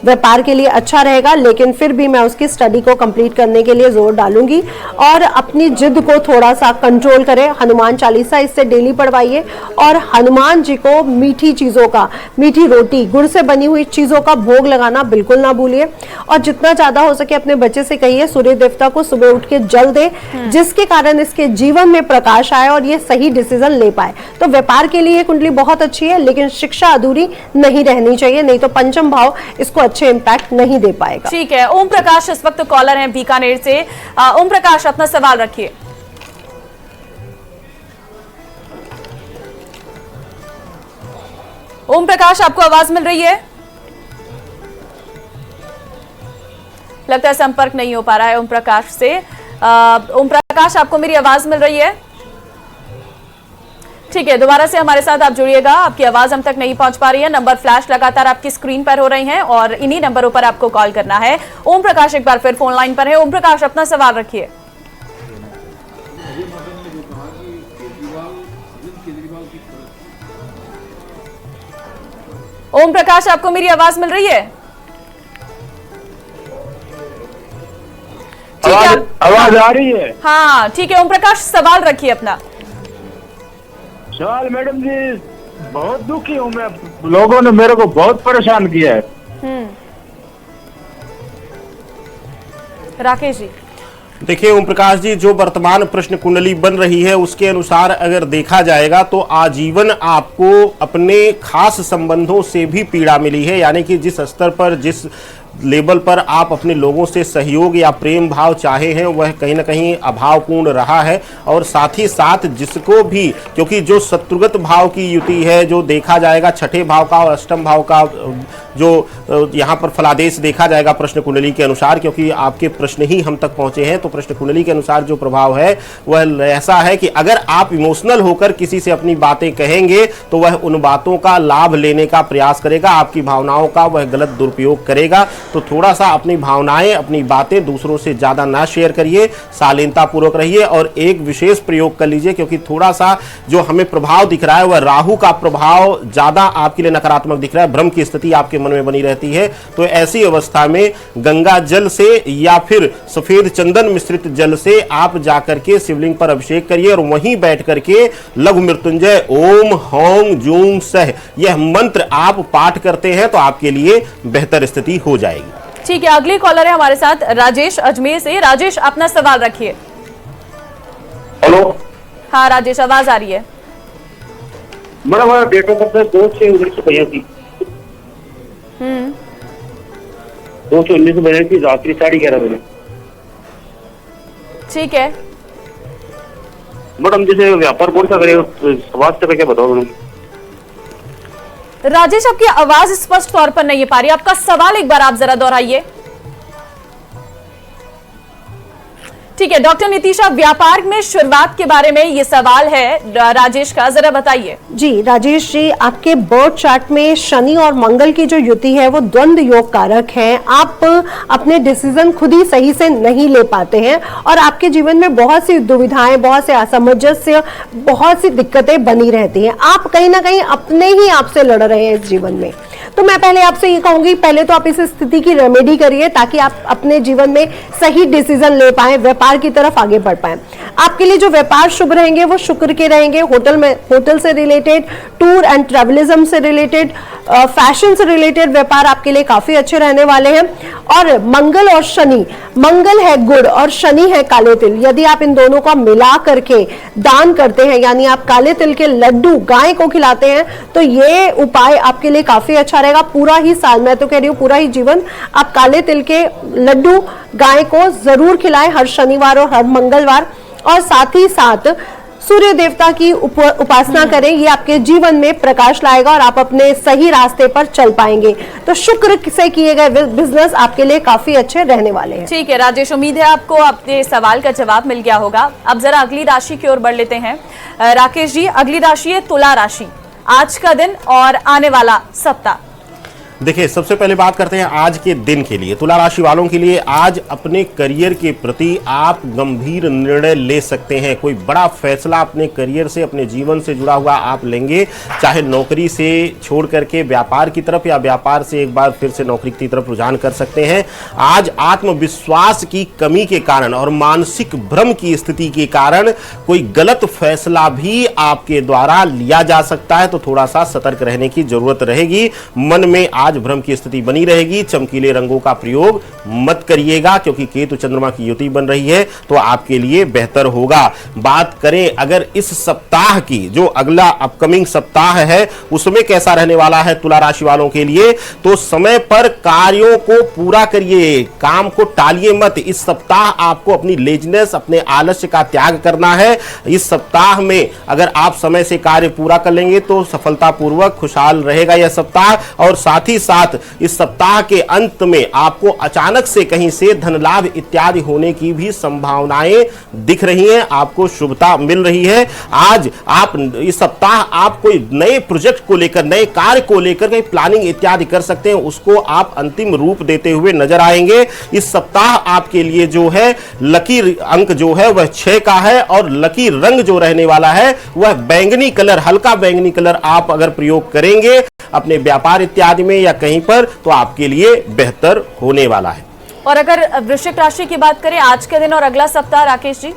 व्यापार के लिए अच्छा रहेगा। लेकिन फिर भी मैं उसकी स्टडी को कंप्लीट करने के लिए जोर डालूंगी और अपनी जिद को थोड़ा सा कंट्रोल करें। हनुमान चालीसा इससे डेली पढ़वाइए और हनुमान जी को मीठी चीज़ों का, मीठी रोटी, गुड़ से बनी हुई चीज़ों का भोग लगाना बिल्कुल ना भूलिए। और जितना ज़्यादा हो सके अपने बच्चे से कहिए सूर्य देवता को सुबह उठ के जल दे, जिसके कारण इसके जीवन में प्रकाश आए और ये सही डिसीजन ले पाए। तो व्यापार के लिए कुंडली बहुत अच्छी है, लेकिन शिक्षा अधूरी नहीं रहनी चाहिए, नहीं तो पंचम भाव इसको अच्छे इंपैक्ट नहीं दे पाएगा। ठीक है, ओम प्रकाश इस वक्त कॉलर हैं बीकानेर से। ओम प्रकाश, अपना सवाल रखिए। ओम प्रकाश, आपको आवाज मिल रही है? लगता है संपर्क नहीं हो पा रहा है ओम प्रकाश से। ओम प्रकाश, आपको मेरी आवाज मिल रही है? ठीक है, दोबारा से हमारे साथ आप जुड़िएगा। आपकी आवाज हम तक नहीं पहुंच पा रही है। नंबर फ्लैश लगातार आपकी स्क्रीन पर हो रही हैं और इन्हीं नंबरों पर आपको कॉल करना है। ओम प्रकाश एक बार फिर फोन लाइन पर है। ओम प्रकाश, अपना सवाल रखिए। ओम प्रकाश, आपको मेरी आवाज मिल रही है? ठीक है, आवाज आ रही है? हाँ ठीक है। ओम प्रकाश, सवाल रखिए अपना। सवाल मैडम जी, बहुत दुखी हूँ मैं, लोगों ने मेरे को बहुत परेशान किया है। राकेश जी। देखिए ओम प्रकाश जी, जो वर्तमान प्रश्न कुंडली बन रही है उसके अनुसार अगर देखा जाएगा तो आजीवन आपको अपने खास संबंधों से भी पीड़ा मिली है। यानी कि जिस स्तर पर, जिस लेवल पर आप अपने लोगों से सहयोग या प्रेम भाव चाहे हैं वह कहीं ना कहीं अभावपूर्ण रहा है। और साथ ही साथ जिसको भी, क्योंकि जो शत्रुगत भाव की युति है, जो देखा जाएगा छठे भाव का और अष्टम भाव का जो यहाँ पर फलादेश देखा जाएगा प्रश्न कुंडली के अनुसार, क्योंकि आपके प्रश्न ही हम तक पहुंचे हैं, तो प्रश्न कुंडली के अनुसार जो प्रभाव है वह ऐसा है कि अगर आप इमोशनल होकर किसी से अपनी बातें कहेंगे तो वह उन बातों का लाभ लेने का प्रयास करेगा, आपकी भावनाओं का वह गलत दुरुपयोग करेगा। तो थोड़ा सा अपनी भावनाएं, अपनी बातें दूसरों से ज्यादा ना शेयर करिए, शालीनता पूर्वक रहिए और एक विशेष प्रयोग कर लीजिए, क्योंकि थोड़ा सा जो हमें प्रभाव दिख रहा है वह राहु का प्रभाव ज्यादा आपके लिए नकारात्मक दिख रहा है, भ्रम की स्थिति आपके मन में बनी रहती है। तो ऐसी अवस्था में गंगा जल से या फिर सफेद चंदन मिश्रित जल से आप जाकर के शिवलिंग पर अभिषेक करिए और वहीं बैठ करके लघु मृत्युंजय ओम हौं जूं सह यह मंत्र आप पाठ करते हैं तो आपके लिए बेहतर स्थिति हो जाएगी। ठीक है, अगली कॉलर है हमारे साथ राजेश अजमेर से। राजेश, अपना सवाल रखिए। हेलो। हाँ राजेश, आवाज आ रही है? मैडम हमारा डेट ऑफ बर्थ है 2/6/1982। 2/6/1982 रात्रि 11:30 बजे। ठीक है मैडम, जैसे व्यापार कौन सा करेगा, समाज से क्या बताओ मैडम? राजेश, आपकी आवाज स्पष्ट तौर पर नहीं पा रही, आपका सवाल एक बार आप जरा दोहराइए। ठीक है डॉक्टर नीतिशा, व्यापार में शुरुआत के बारे में ये सवाल है राजेश का, जरा बताइए। जी राजेश जी, आपके बर्थ चार्ट में शनि और मंगल की जो युति है वो द्वंद्व योग कारक है। आप अपने डिसीजन खुद ही सही से नहीं ले पाते हैं और आपके जीवन में बहुत सी दुविधाएं, बहुत से असमंजस्य, बहुत सी दिक्कतें बनी रहती हैं। आप कहीं ना कहीं अपने ही आप से लड़ रहे हैं इस जीवन में। तो मैं पहले आपसे ये कहूंगी, पहले तो आप इस स्थिति की रेमेडी करिए ताकि आप अपने जीवन में सही डिसीजन ले पाए, व्यापार की तरफ आगे बढ़ पाए। आपके लिए जो व्यापार शुभ रहेंगे वो शुक्र के रहेंगे। होटल से रिलेटेड, टूर एंड ट्रैवलिज्म से रिलेटेड, फैशन से रिलेटेड व्यापार आपके लिए काफी अच्छे रहने वाले हैं। और मंगल और शनि, मंगल है गुड़ और शनि है काले तिल। यदि आप इन दोनों का मिला करके दान करते हैं, यानी आप काले तिल के लड्डू गाय को खिलाते हैं, तो ये उपाय आपके लिए काफी अच्छा रहेगा। पूरा ही साल, मैं तो कह रही हूँ पूरा ही जीवन आप काले तिल के लड्डू गाय को जरूर खिलाएं हर शनिवार और हर मंगलवार। और साथ ही साथ सूर्य देवता की उपासना करें, ये आपके जीवन में प्रकाश लाएगा और आप अपने सही रास्ते पर चल पाएंगे। तो शुक्र से किए गए बिजनेस आपके लिए काफी अच्छे रहने वाले हैं। ठीक है राजेश, उम्मीद है आपको अपने सवाल का जवाब मिल गया होगा। अब जरा अगली राशि की ओर बढ़ लेते हैं। राकेश जी, अगली राशि है तुला राशि। आज का दिन और आने वाला सप्ताह। देखिए, सबसे पहले बात करते हैं आज के दिन के लिए। तुला राशि वालों के लिए आज अपने करियर के प्रति आप गंभीर निर्णय ले सकते हैं। कोई बड़ा फैसला अपने करियर से, अपने जीवन से जुड़ा हुआ आप लेंगे, चाहे नौकरी से छोड़ करके व्यापार की तरफ या व्यापार से एक बार फिर से नौकरी की तरफ रुझान कर सकते हैं। आज आत्मविश्वास की कमी के कारण और मानसिक भ्रम की स्थिति के कारण कोई गलत फैसला भी आपके द्वारा लिया जा सकता है, तो थोड़ा सा सतर्क रहने की जरूरत रहेगी। मन में आज भ्रम की स्थिति बनी रहेगी। चमकीले रंगों का प्रयोग मत करिएगा क्योंकि केतु चंद्रमा की युति बन रही है, तो आपके लिए बेहतर होगा। बात करें अगर इस सप्ताह की, जो अगला अपकमिंग सप्ताह है उसमें कैसा रहने वाला है तुला राशि वालों के लिए, तो समय पर कार्यों को पूरा करिए, काम को टालिए मत। इस सप्ताह आपको अपनी लेजनेस, अपने आलस्य का त्याग करना है। इस सप्ताह में अगर आप समय से कार्य पूरा कर लेंगे तो सफलतापूर्वक खुशहाल रहेगा यह सप्ताह। और साथ ही साथ इस सप्ताह के अंत में आपको अचानक से कहीं से धन लाभ इत्यादि होने की भी संभावनाएं दिख रही हैं, आपको शुभता मिल रही है। आज आप इस सप्ताह आप कोई नए प्रोजेक्ट को लेकर, नए कार्य को लेकर कहीं प्लानिंग इत्यादि कर सकते हैं, उसको आप अंतिम रूप देते हुए नजर आएंगे। इस सप्ताह आपके लिए जो है लकी अंक जो है वह 6 का है और लकी रंग जो रहने वाला है वह बैंगनी कलर, हल्का बैंगनी कलर आप अगर प्रयोग करेंगे अपने व्यापार इत्यादि में या कहीं पर, तो आपके लिए बेहतर होने वाला है। और अगर वृश्चिक राशि की बात करें आज के दिन और अगला सप्ताह राकेश जी।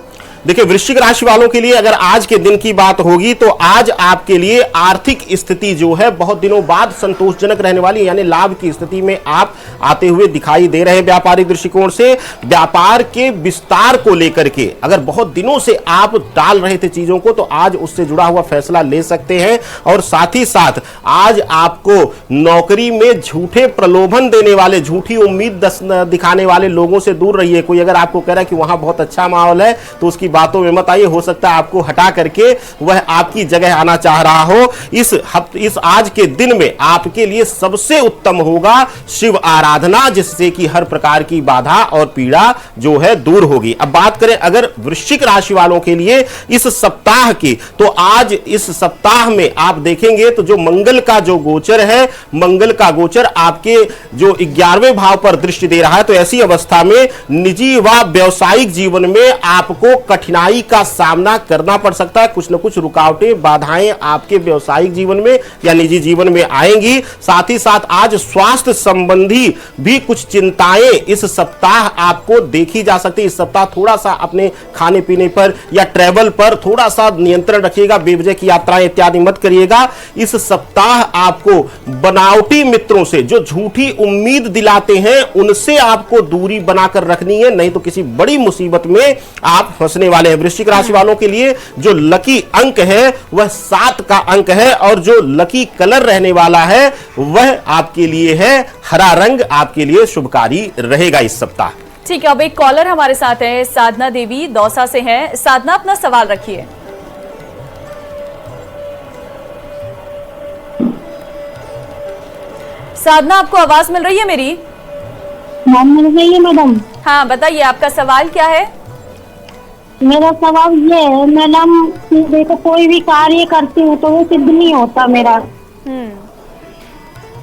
देखिए, वृश्चिक राशि वालों के लिए अगर आज के दिन की बात होगी तो आज आपके लिए आर्थिक स्थिति जो है बहुत दिनों बाद संतोषजनक रहने वाली है, यानी लाभ की स्थिति में आप आते हुए दिखाई दे रहे हैं। व्यापारिक दृष्टिकोण से व्यापार के विस्तार को लेकर के अगर बहुत दिनों से आप टाल रहे थे चीजों को, तो आज उससे जुड़ा हुआ फैसला ले सकते हैं। और साथ ही साथ आज आपको नौकरी में झूठे प्रलोभन देने वाले, झूठी उम्मीद दिखाने वाले लोगों से दूर रहिए। कोई अगर आपको कह रहा है कि वहां बहुत अच्छा माहौल है तो उसकी बातों में मत आइए, हो सकता है आपको हटा करके वह आपकी जगह आना चाह रहा हो। इस आज के दिन में आपके लिए सबसे उत्तम होगा शिव आराधना, जिससे कि हर प्रकार की बाधा और पीड़ा जो है दूर होगी। अब बात करें अगर वृश्चिक राशि वालों के लिए इस सप्ताह की, तो आज इस सप्ताह में आप देखेंगे तो जो मंगल का जो गोचर है, मंगल का गोचर आपके जो 11वें भाव पर दृष्टि दे रहा है, तो ऐसी अवस्था में निजी व व्यावसायिक जीवन में आपको कठिनाई का सामना करना पड़ सकता है। कुछ न कुछ रुकावटें, बाधाएं आपके व्यावसायिक जीवन में या निजी जीवन में आएंगी। साथ ही साथ आज स्वास्थ्य संबंधी भी कुछ चिंताएं इस सप्ताह आपको देखी जा सकती है। इस सप्ताह थोड़ा सा अपने खाने पीने पर या ट्रैवल पर थोड़ा सा नियंत्रण रखिएगा, बेवजह की यात्राएं इत्यादि मत करिएगा। इस सप्ताह आपको बनावटी मित्रों से जो झूठी उम्मीद दिलाते हैं उनसे आपको दूरी बनाकर रखनी है, नहीं तो किसी बड़ी मुसीबत में आप फंसने वाले हैं। वृश्चिक राशि वालों के लिए जो लकी अंक है वह 7 का अंक है और जो लकी कलर रहने वाला है वह आपके लिए है हरा रंग, आपके लिए शुभकारी रहेगा इस सप्ताह। ठीक है, अब एक कॉलर हमारे साथ है, साधना देवी दौसा से हैं। साधना, अपना सवाल रखिए। साधना, आपको आवाज मिल रही है मेरी? मिल रही है मैडम। हाँ बताइए, आपका सवाल क्या है? मेरा सवाल ये है मैडम, देखो कोई भी कार्य करती हूँ तो वो सिद्ध नहीं होता मेरा,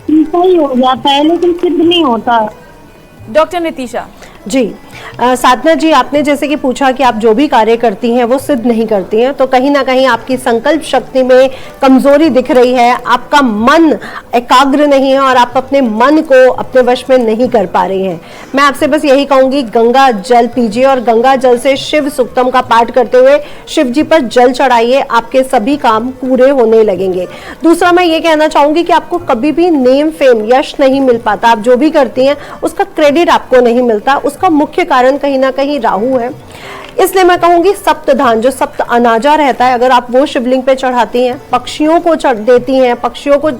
सही हो जाता है लेकिन सिद्ध नहीं होता। डॉक्टर नितिशा जी साधना जी, आपने जैसे कि पूछा कि आप जो भी कार्य करती हैं वो सिद्ध नहीं करती हैं, तो कहीं ना कहीं आपकी संकल्प शक्ति में कमजोरी दिख रही है, आपका मन एकाग्र नहीं है और आप अपने मन को अपने वश में नहीं कर पा रही हैं। मैं आपसे बस यही कहूंगी, गंगा जल पीजिए और गंगा जल से शिव सुक्तम का पाठ करते हुए शिव जी पर जल चढ़ाइए, आपके सभी काम पूरे होने लगेंगे। दूसरा मैं ये कहना चाहूंगी कि आपको कभी भी नेम फेम यश नहीं मिल पाता, आप जो भी करती हैं उसका क्रेडिट आपको नहीं मिलता, उसका मुख्य कारण कहीं ना कहीं राहु है। इसलिए मैं कहूंगी सप्तधान, जो सप्त अनाजा रहता है, अगर आप वो शिवलिंग पे चढ़ाती हैं, पक्षियों को देती हैं, पक्षियों को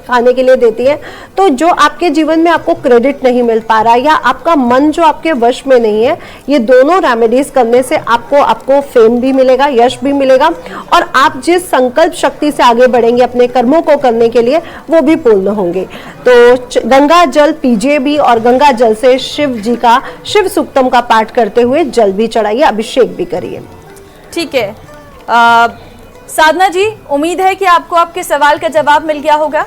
खाने के लिए देती हैं, तो जो आपके जीवन में आपको क्रेडिट नहीं मिल पा रहा या आपका मन जो आपके वश में नहीं है, ये दोनों रेमेडीज करने से आपको फेम भी मिलेगा, यश भी मिलेगा और आप जिस संकल्प शक्ति से आगे बढ़ेंगे अपने कर्मों को करने के लिए, वो भी पूर्ण होंगे। तो गंगा जल पीजिए भी और गंगा जल से शिव जी का शिव सुक्तम का पाठ करते हुए जल भी चढ़ाइए, अभिषेक भी करिए। ठीक है साधना जी, उम्मीद है कि आपको आपके सवाल का जवाब मिल गया होगा।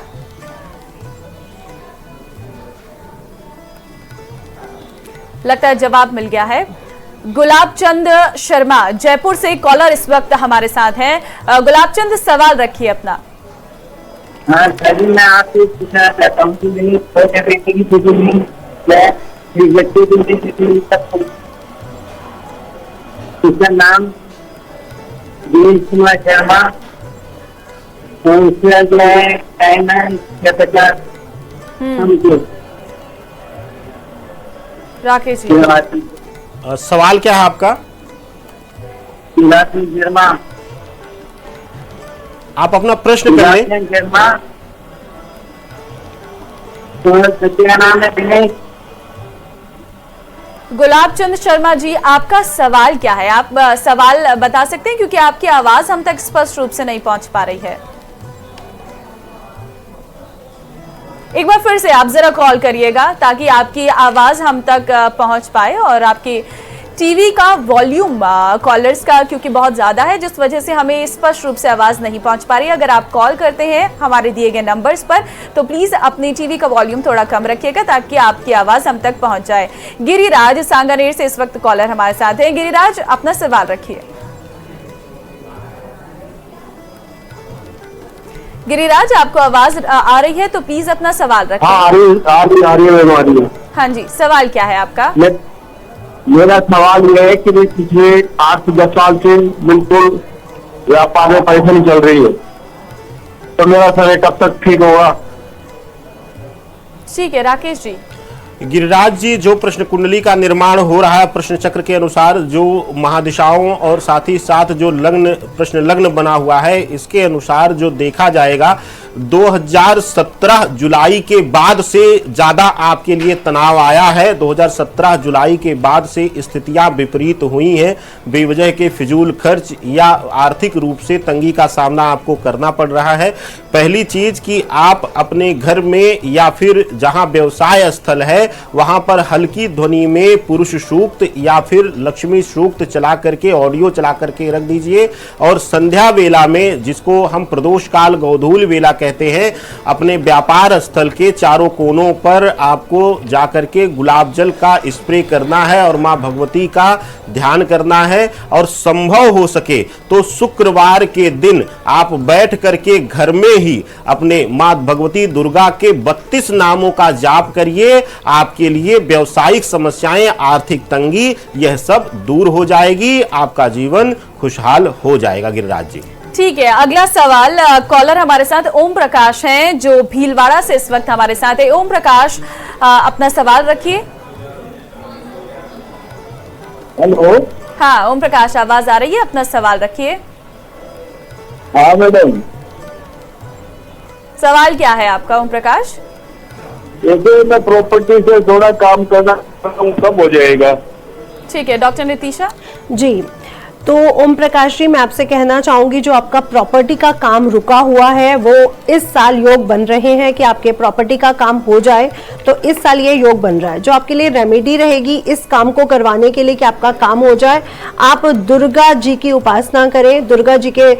लगता है जवाब मिल गया है। गुलाब चंद शर्मा जयपुर से कॉलर इस वक्त हमारे साथ हैं। गुलाब चंद, सवाल रखिए अपना। हाँ सर, मैं आपसे पूछना चाहता हूँ कि छोटे बेटे की उसका नाम दिनेश कुमार शर्मा, तो उसका जो है टाइम है 50। राकेश जी, सवाल क्या है आपका? शर्मा, आप अपना प्रश्न कर लें। शर्मा, तो क्या नाम है? दिनेश। गुलाब चंद शर्मा जी, आपका सवाल क्या है? आप सवाल बता सकते हैं, क्योंकि आपकी आवाज हम तक स्पष्ट रूप से नहीं पहुंच पा रही है। एक बार फिर से आप जरा कॉल करिएगा ताकि आपकी आवाज हम तक पहुंच पाए और आपकी टीवी का वॉल्यूम कॉलर्स का क्योंकि बहुत ज्यादा है, जिस वजह से हमें स्पष्ट रूप से आवाज नहीं पहुंच पा रही है। अगर आप कॉल करते हैं हमारे दिए गए नंबर्स पर तो प्लीज अपनी टीवी का वॉल्यूम थोड़ा कम रखिएगा ताकि आपकी आवाज हम तक पहुंच जाए। गिरिराज सांगानेर से इस वक्त कॉलर हमारे साथ है। गिरिराज, अपना सवाल रखिए। गिरिराज, आपको आवाज आ रही है तो प्लीज अपना सवाल रखिए। हाँ, आ रही है। हाँ जी, सवाल क्या है आपका? मेरा सवाल यह है कि पिछले 8 से 10 साल से बिल्कुल व्यापार में पैसे नहीं चल रही है, तो मेरा समय कब तक ठीक होगा? ठीक है राकेश जी। गिरिराज जी, जो प्रश्न कुंडली का निर्माण हो रहा है प्रश्न चक्र के अनुसार, जो महादिशाओं और साथ ही साथ जो प्रश्न लग्न बना हुआ है, इसके अनुसार जो देखा जाएगा 2017 जुलाई के बाद से ज्यादा आपके लिए तनाव आया है। 2017 जुलाई के बाद से स्थितियां विपरीत हुई हैं, बेवजह के फिजूल खर्च या आर्थिक रूप से तंगी का सामना आपको करना पड़ रहा है। पहली चीज कि आप अपने घर में या फिर जहां व्यवसाय स्थल है वहां पर हल्की ध्वनि में पुरुष सूक्त या फिर लक्ष्मी सूक्त चला करके, ऑडियो चला करके रख दीजिए और संध्या वेला में, जिसको हम प्रदोष काल गोधूल वेला कहते हैं, अपने व्यापार स्थल के चारों कोनों पर आपको जाकर के गुलाब जल का स्प्रे करना है और मां भगवती का ध्यान करना है। और संभव हो सके तो शुक्रवार के दिन आप बैठ करके घर में ही अपने मां भगवती दुर्गा के 32 नामों का जाप करिए। आपके लिए व्यावसायिक समस्याएं, आर्थिक तंगी, यह सब दूर हो जाएगी, आपका जीवन खुशहाल हो जाएगा। गिरिराज जी, ठीक है। अगला सवाल, कॉलर हमारे साथ ओम प्रकाश हैं जो भीलवाड़ा से इस वक्त हमारे साथ है। ओम प्रकाश, अपना सवाल रखिए। हेलो। हाँ ओम प्रकाश, आवाज आ रही है, अपना सवाल रखिए। हाँ मैडम। सवाल क्या है आपका ओम प्रकाश? जैसे मैं प्रॉपर्टी से थोड़ा काम करना कब हो जाएगा? ठीक है, डॉक्टर नितिशा जी, तो ओम प्रकाश जी, मैं आपसे कहना चाहूंगी, जो आपका प्रॉपर्टी का काम रुका हुआ है वो इस साल योग बन रहे हैं कि आपके प्रॉपर्टी का काम हो जाए, तो इस साल ये योग बन रहा है। जो आपके लिए रेमेडी रहेगी इस काम को करवाने के लिए कि आपका काम हो जाए, आप दुर्गा जी की उपासना करें, दुर्गा जी के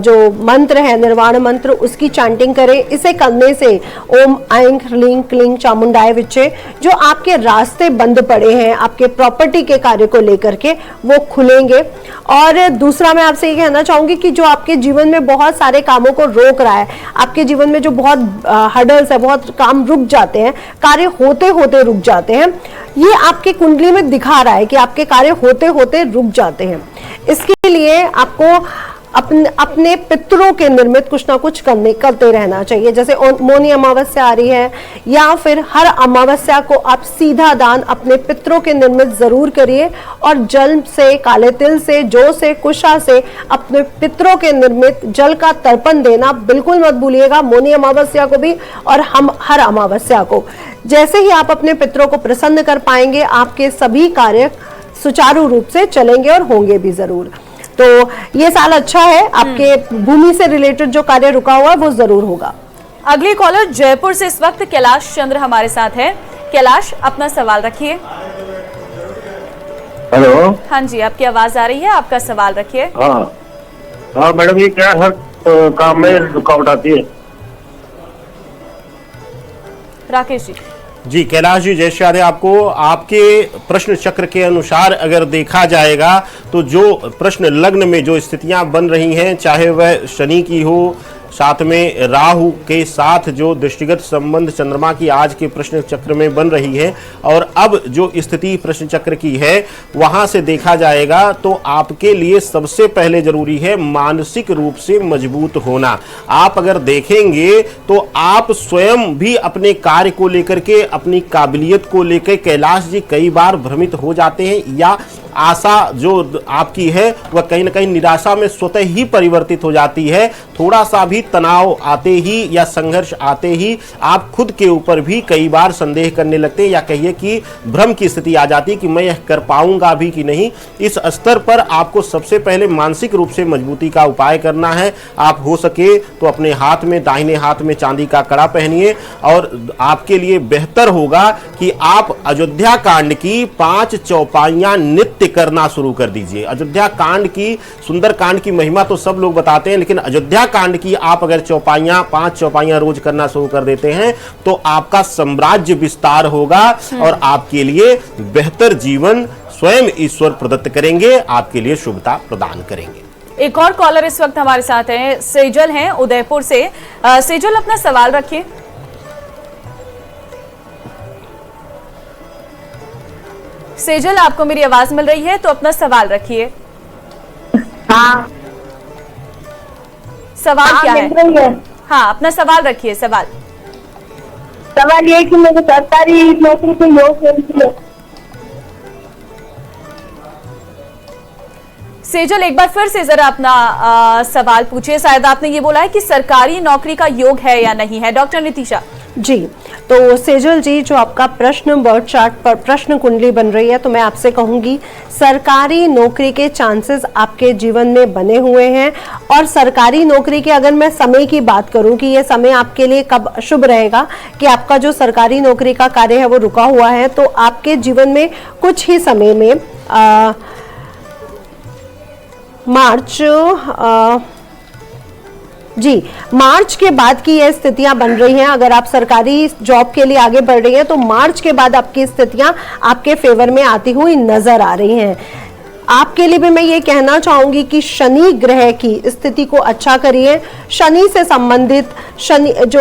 जो मंत्र है निर्वाण मंत्र उसकी चैंटिंग करें। इसे करने से ओम ऐं ह्रीं क्लीं चामुंडाय विच्चे जो आपके रास्ते बंद पड़े हैं आपके प्रॉपर्टी के कार्य को लेकर के वो खुलेंगे। और दूसरा मैं आपसे ये कहना चाहूंगी कि जो आपके जीवन में बहुत सारे कामों को रोक रहा है, आपके जीवन में जो बहुत हर्डल्स है, बहुत काम रुक जाते हैं, कार्य होते होते रुक जाते हैं, ये आपके कुंडली में दिखा रहा है कि आपके कार्य होते होते रुक जाते हैं। इसके लिए आपको अपने पितरों के निर्मित कुछ ना कुछ करते रहना चाहिए। जैसे मौनी अमावस्या आ रही है या फिर हर अमावस्या को आप सीधा दान अपने पितरों के निर्मित जरूर करिए और जल से, काले तिल से, जौ से, कुशा से अपने पितरों के निर्मित जल का तर्पण देना बिल्कुल मत भूलिएगा, मौनी अमावस्या को भी और हम हर अमावस्या को। जैसे ही आप अपने पितरों को प्रसन्न कर पाएंगे आपके सभी कार्य सुचारू रूप से चलेंगे और होंगे भी जरूर। तो ये साल अच्छा है, आपके भूमि से रिलेटेड जो कार्य रुका हुआ है वो जरूर होगा। अगली कॉलर जयपुर से इस वक्त कैलाश चंद्र हमारे साथ है। कैलाश, अपना सवाल रखिए। हेलो। हाँ जी, आपकी आवाज आ रही है, आपका सवाल रखिए। हाँ मैडम, ये क्या हर काम में रुकावट आती है? राकेश जी। जी कैलाश जी, जय श्री राधे। आपको आपके प्रश्न चक्र के अनुसार अगर देखा जाएगा तो जो प्रश्न लग्न में जो स्थितियां बन रही हैं, चाहे वह शनि की हो, साथ में राहु के साथ जो दृष्टिगत संबंध चंद्रमा की आज के प्रश्न चक्र में बन रही है, और अब जो स्थिति प्रश्न चक्र की है वहां से देखा जाएगा तो आपके लिए सबसे पहले जरूरी है मानसिक रूप से मजबूत होना। आप अगर देखेंगे तो आप स्वयं भी अपने कार्य को लेकर के, अपनी काबिलियत को लेकर कैलाश जी कई बार भ्रमित हो जाते हैं, या आशा जो आपकी है वह कहीं ना कहीं निराशा में स्वतः ही परिवर्तित हो जाती है। थोड़ा सा भी तनाव आते ही या संघर्ष आते ही आप खुद के ऊपर भी कई बार संदेह करने लगते हैं, या कहिए कि भ्रम की स्थिति आ जाती है कि मैं यह कर पाऊंगा भी कि नहीं। इस स्तर पर आपको सबसे पहले मानसिक रूप से मजबूती का उपाय करना है। आप हो सके तो अपने हाथ में, दाहिने हाथ में चांदी का कड़ा पहनिए, और आपके लिए बेहतर होगा कि आप अयोध्या कांड की 5 चौपाइयां नित्य करना शुरू कर दीजिए। अयोध्या कांड की, सुंदर कांड की महिमा तो सब लोग बताते हैं, लेकिन अयोध्या कांड की आप अगर 5 चौपाइयां रोज करना शुरू कर देते हैं तो आपका साम्राज्य विस्तार होगा और आपके लिए बेहतर जीवन स्वयं ईश्वर प्रदत्त करेंगे, आपके लिए शुभता प्रदान करेंगे। एक और कॉलर इस वक्त हमारे साथ हैं, सेजल हैं उदयपुर से। सेजल, अपना सवाल रखिए। सेजल, आपको मेरी आवाज मिल रही है तो अपना सवाल रखिए। हाँ, सवाल क्या है? मिल रही है। हाँ, अपना सवाल रखिए। सवाल ये है कि मेरे सरकारी नौकरी के योग है। सेजल, एक बार फिर से जरा अपना सवाल पूछिए। शायद आपने ये बोला है कि सरकारी नौकरी का योग है या नहीं है। डॉक्टर नितिशा जी, तो सेजल जी, जो आपका प्रश्न बर्थ चार्ट पर प्रश्न कुंडली बन रही है, तो मैं आपसे कहूंगी सरकारी नौकरी के चांसेस आपके जीवन में बने हुए हैं। और सरकारी नौकरी के अगर मैं समय की बात करूं कि ये समय आपके लिए कब शुभ रहेगा कि आपका जो सरकारी नौकरी का कार्य है वो रुका हुआ है, तो आपके जीवन में कुछ ही समय में मार्च के बाद की ये स्थितियां बन रही हैं। अगर आप सरकारी जॉब के लिए आगे बढ़ रही हैं तो मार्च के बाद आपकी स्थितियां आपके फेवर में आती हुई नजर आ रही हैं। आपके लिए भी मैं ये कहना चाहूंगी कि शनि ग्रह की स्थिति को अच्छा करिए। शनि से संबंधित शनि जो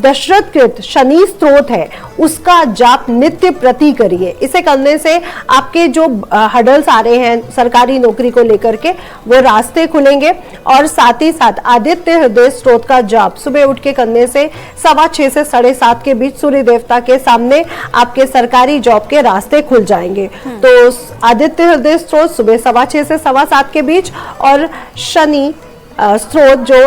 दशरथकृत शनि स्तोत्र है उसका जाप नित्य प्रति करिए। इसे करने से आपके जो हर्डल्स आ रहे हैं सरकारी नौकरी को लेकर के वो रास्ते खुलेंगे। और साथ ही साथ आदित्य हृदय स्तोत्र का जाप सुबह उठ के करने से 6:15 से 7:30 के बीच सूर्य देवता के सामने आपके सरकारी जॉब के रास्ते खुल जाएंगे। तो आदित्य हृदय स्तोत्र सुबह 6:15 से 7:15 के बीच, और शनि स्त्रोत जो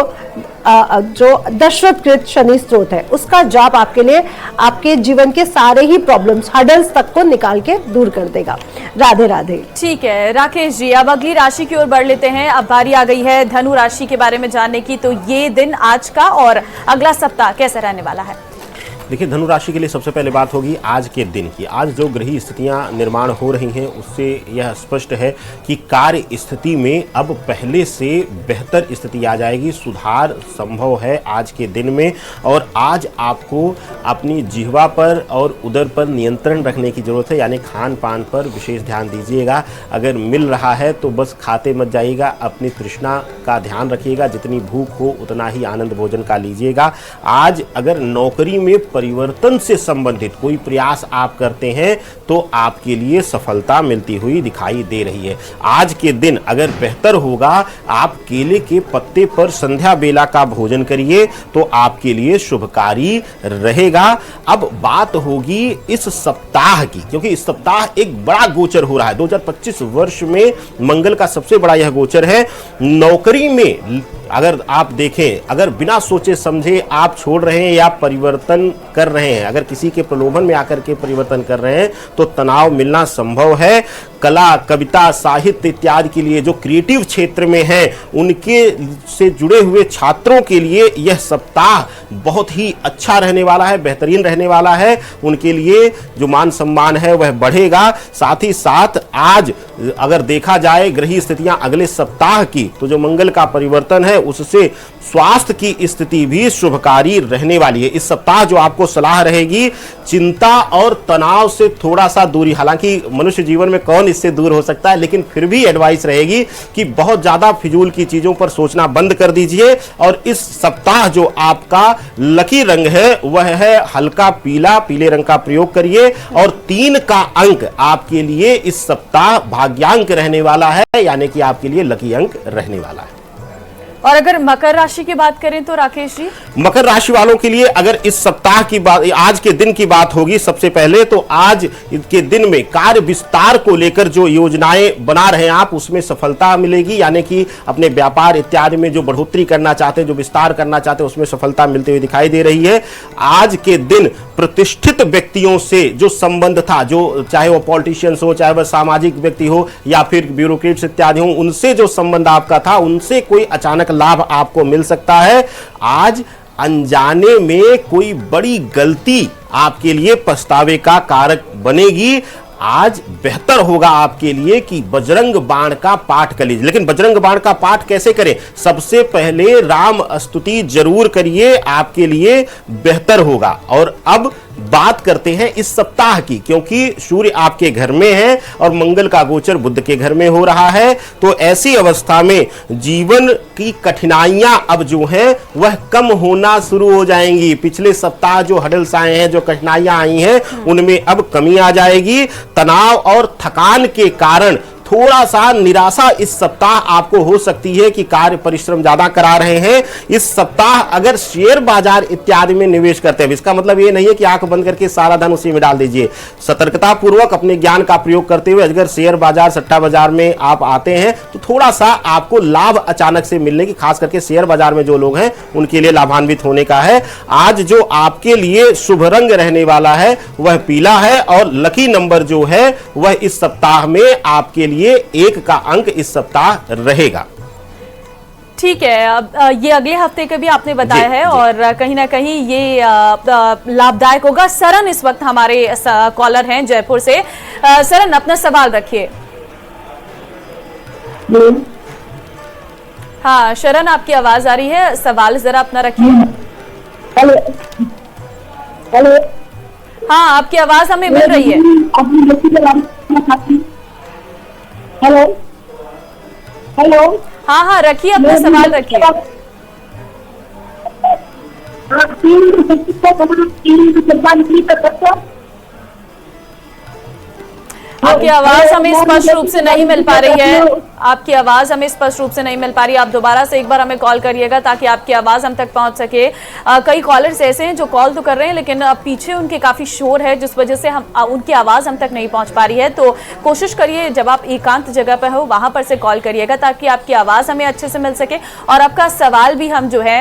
जो दशरथकृत शनि स्त्रोत है उसका जाप आपके लिए आपके जीवन के सारे ही प्रॉब्लम्स, हर्डल्स तक को निकाल के दूर कर देगा। राधे राधे। ठीक है राकेश जी, अब अगली राशि की ओर बढ़ लेते हैं। अब बारी आ गई है धनु राशि के बारे में जानने की, तो ये दिन आज का और अगला सप्ताह कैसा रहने वाला है? देखिए, धनु राशि के लिए सबसे पहले बात होगी आज के दिन की। आज जो ग्रही स्थितियां निर्माण हो रही हैं उससे यह स्पष्ट है कि कार्य स्थिति में अब पहले से बेहतर स्थिति आ जाएगी, सुधार संभव है आज के दिन में। और आज आपको अपनी जिह्वा पर और उदर पर नियंत्रण रखने की जरूरत है, यानी खान पान पर विशेष ध्यान दीजिएगा। अगर मिल रहा है तो बस खाते मत जाइएगा, अपनी तृष्णा का ध्यान रखिएगा, जितनी भूख हो उतना ही आनंद भोजन का लीजिएगा। आज अगर नौकरी में परिवर्तन से संबंधित कोई प्रयास आप करते हैं तो आपके लिए सफलता मिलती हुई दिखाई दे रही है। आज के दिन अगर बेहतर होगा, आप केले के पत्ते पर संध्या बेला का भोजन करिए तो आपके लिए शुभकारी रहेगा। अब बात होगी इस सप्ताह की, क्योंकि इस सप्ताह एक बड़ा गोचर हो रहा है। 2025 वर्ष में मंगल का सबसे बड़ा यह गोचर है। नौकरी में अगर आप देखें, अगर बिना सोचे समझे आप छोड़ रहे हैं या परिवर्तन कर रहे हैं, अगर किसी के प्रलोभन में आकर के परिवर्तन कर रहे हैं तो तनाव मिलना संभव है। कला, कविता, साहित्य इत्यादि के लिए जो क्रिएटिव क्षेत्र में हैं उनके से जुड़े हुए छात्रों के लिए यह सप्ताह बहुत ही अच्छा रहने वाला है, बेहतरीन रहने वाला है। उनके लिए जो मान सम्मान है वह बढ़ेगा। साथ ही साथ आज अगर देखा जाए ग्रही स्थितियां अगले सप्ताह की, तो जो मंगल का परिवर्तन है उससे स्वास्थ्य की स्थिति भी शुभकारी रहने वाली है। इस सप्ताह जो आपको सलाह रहेगी, चिंता और तनाव से थोड़ा सा दूरी। हालांकि मनुष्य जीवन में कौन इससे दूर हो सकता है, लेकिन फिर भी एडवाइस रहेगी कि बहुत ज्यादा फिजूल की चीजों पर सोचना बंद कर दीजिए। और इस सप्ताह जो आपका लकी रंग है वह है हल्का पीला, पीले रंग का प्रयोग करिए। और 3 का अंक आपके लिए इस सप्ताह भाग्यांक रहने वाला है, यानी कि आपके लिए लकी अंक रहने वाला है। और अगर मकर राशि की बात करें तो राकेश जी, मकर राशि वालों के लिए अगर इस सप्ताह की बात, आज के दिन की बात होगी सबसे पहले, तो आज के दिन में कार्य विस्तार को लेकर जो योजनाएं बना रहे हैं आप, उसमें सफलता मिलेगी। यानी कि अपने व्यापार इत्यादि में जो बढ़ोतरी करना चाहते हैं, जो विस्तार करना चाहते हैं, उसमें सफलता मिलती हुई दिखाई दे रही है। आज के दिन प्रतिष्ठित व्यक्तियों से जो संबंध था, जो चाहे वो पॉलिटिशियंस हो, चाहे वह सामाजिक व्यक्ति हो या फिर ब्यूरोक्रेट्स इत्यादि हो, उनसे जो संबंध आपका था उनसे कोई अचानक लाभ आपको मिल सकता है। आज अनजाने में कोई बड़ी गलती आपके लिए पछतावे का कारक बनेगी। आज बेहतर होगा आपके लिए कि बजरंग बाण का पाठ कर लीजिए। लेकिन बजरंग बाण का पाठ कैसे करें? सबसे पहले राम स्तुति जरूर करिए, आपके लिए बेहतर होगा। और अब बात करते हैं इस सप्ताह की, क्योंकि सूर्य आपके घर में है और मंगल का गोचर बुध के घर में हो रहा है। तो ऐसी अवस्था में जीवन की कठिनाइयां अब जो हैं वह कम होना शुरू हो जाएंगी। पिछले सप्ताह जो हडल्स आए हैं, जो कठिनाइयां आई हैं, उनमें अब कमी आ जाएगी। तनाव और थकान के कारण थोड़ा सा निराशा इस सप्ताह आपको हो सकती है कि कार्य परिश्रम ज्यादा करा रहे हैं। इस सप्ताह अगर शेयर बाजार इत्यादि में निवेश करते हैं, इसका मतलब ये नहीं है कि आंख बंद करके सारा धन उसी में डाल दीजिए। सतर्कता पूर्वक अपने ज्ञान का प्रयोग करते हुए अगर शेयर बाजार, सट्टा बाजार में आप आते हैं तो थोड़ा सा आपको लाभ अचानक से मिलने की, खास करके शेयर बाजार में जो लोग हैं उनके लिए लाभान्वित होने का है। आज जो आपके लिए शुभ रंग रहने वाला है वह पीला है और लकी नंबर जो है वह इस सप्ताह में आपके लिए 1 का अंक इस सप्ताह रहेगा। ठीक है, अब ये अगले हफ्ते का भी आपने बताया है और कहीं ना कहीं ये लाभदायक होगा। सरन इस वक्त हमारे कॉलर हैं जयपुर से। सरन, अपना सवाल रखिए। हाँ शरण, आपकी आवाज आ रही है, सवाल जरा अपना रखिए। हेलो हेलो, हाँ आपकी आवाज हमें मिल रही है। हेलो हेलो, हाँ हाँ रखिए, अपना सवाल रखिए। आपकी आवाज हमें स्पष्ट रूप से नहीं मिल पा रही है। आपकी आवाज हमें स्पष्ट रूप से नहीं मिल पा रही है। आप दोबारा से एक बार हमें कॉल करिएगा ताकि आपकी आवाज हम तक पहुंच सके। कई कॉलर्स ऐसे हैं जो कॉल तो कर रहे हैं लेकिन पीछे उनके काफी शोर है जिस वजह से हम उनकी आवाज हम तक नहीं पहुंच पा रही है। तो कोशिश करिए जब आप एकांत जगह पर हो वहां पर से कॉल करिएगा ताकि आपकी आवाज हमें अच्छे से मिल सके और आपका सवाल भी हम जो है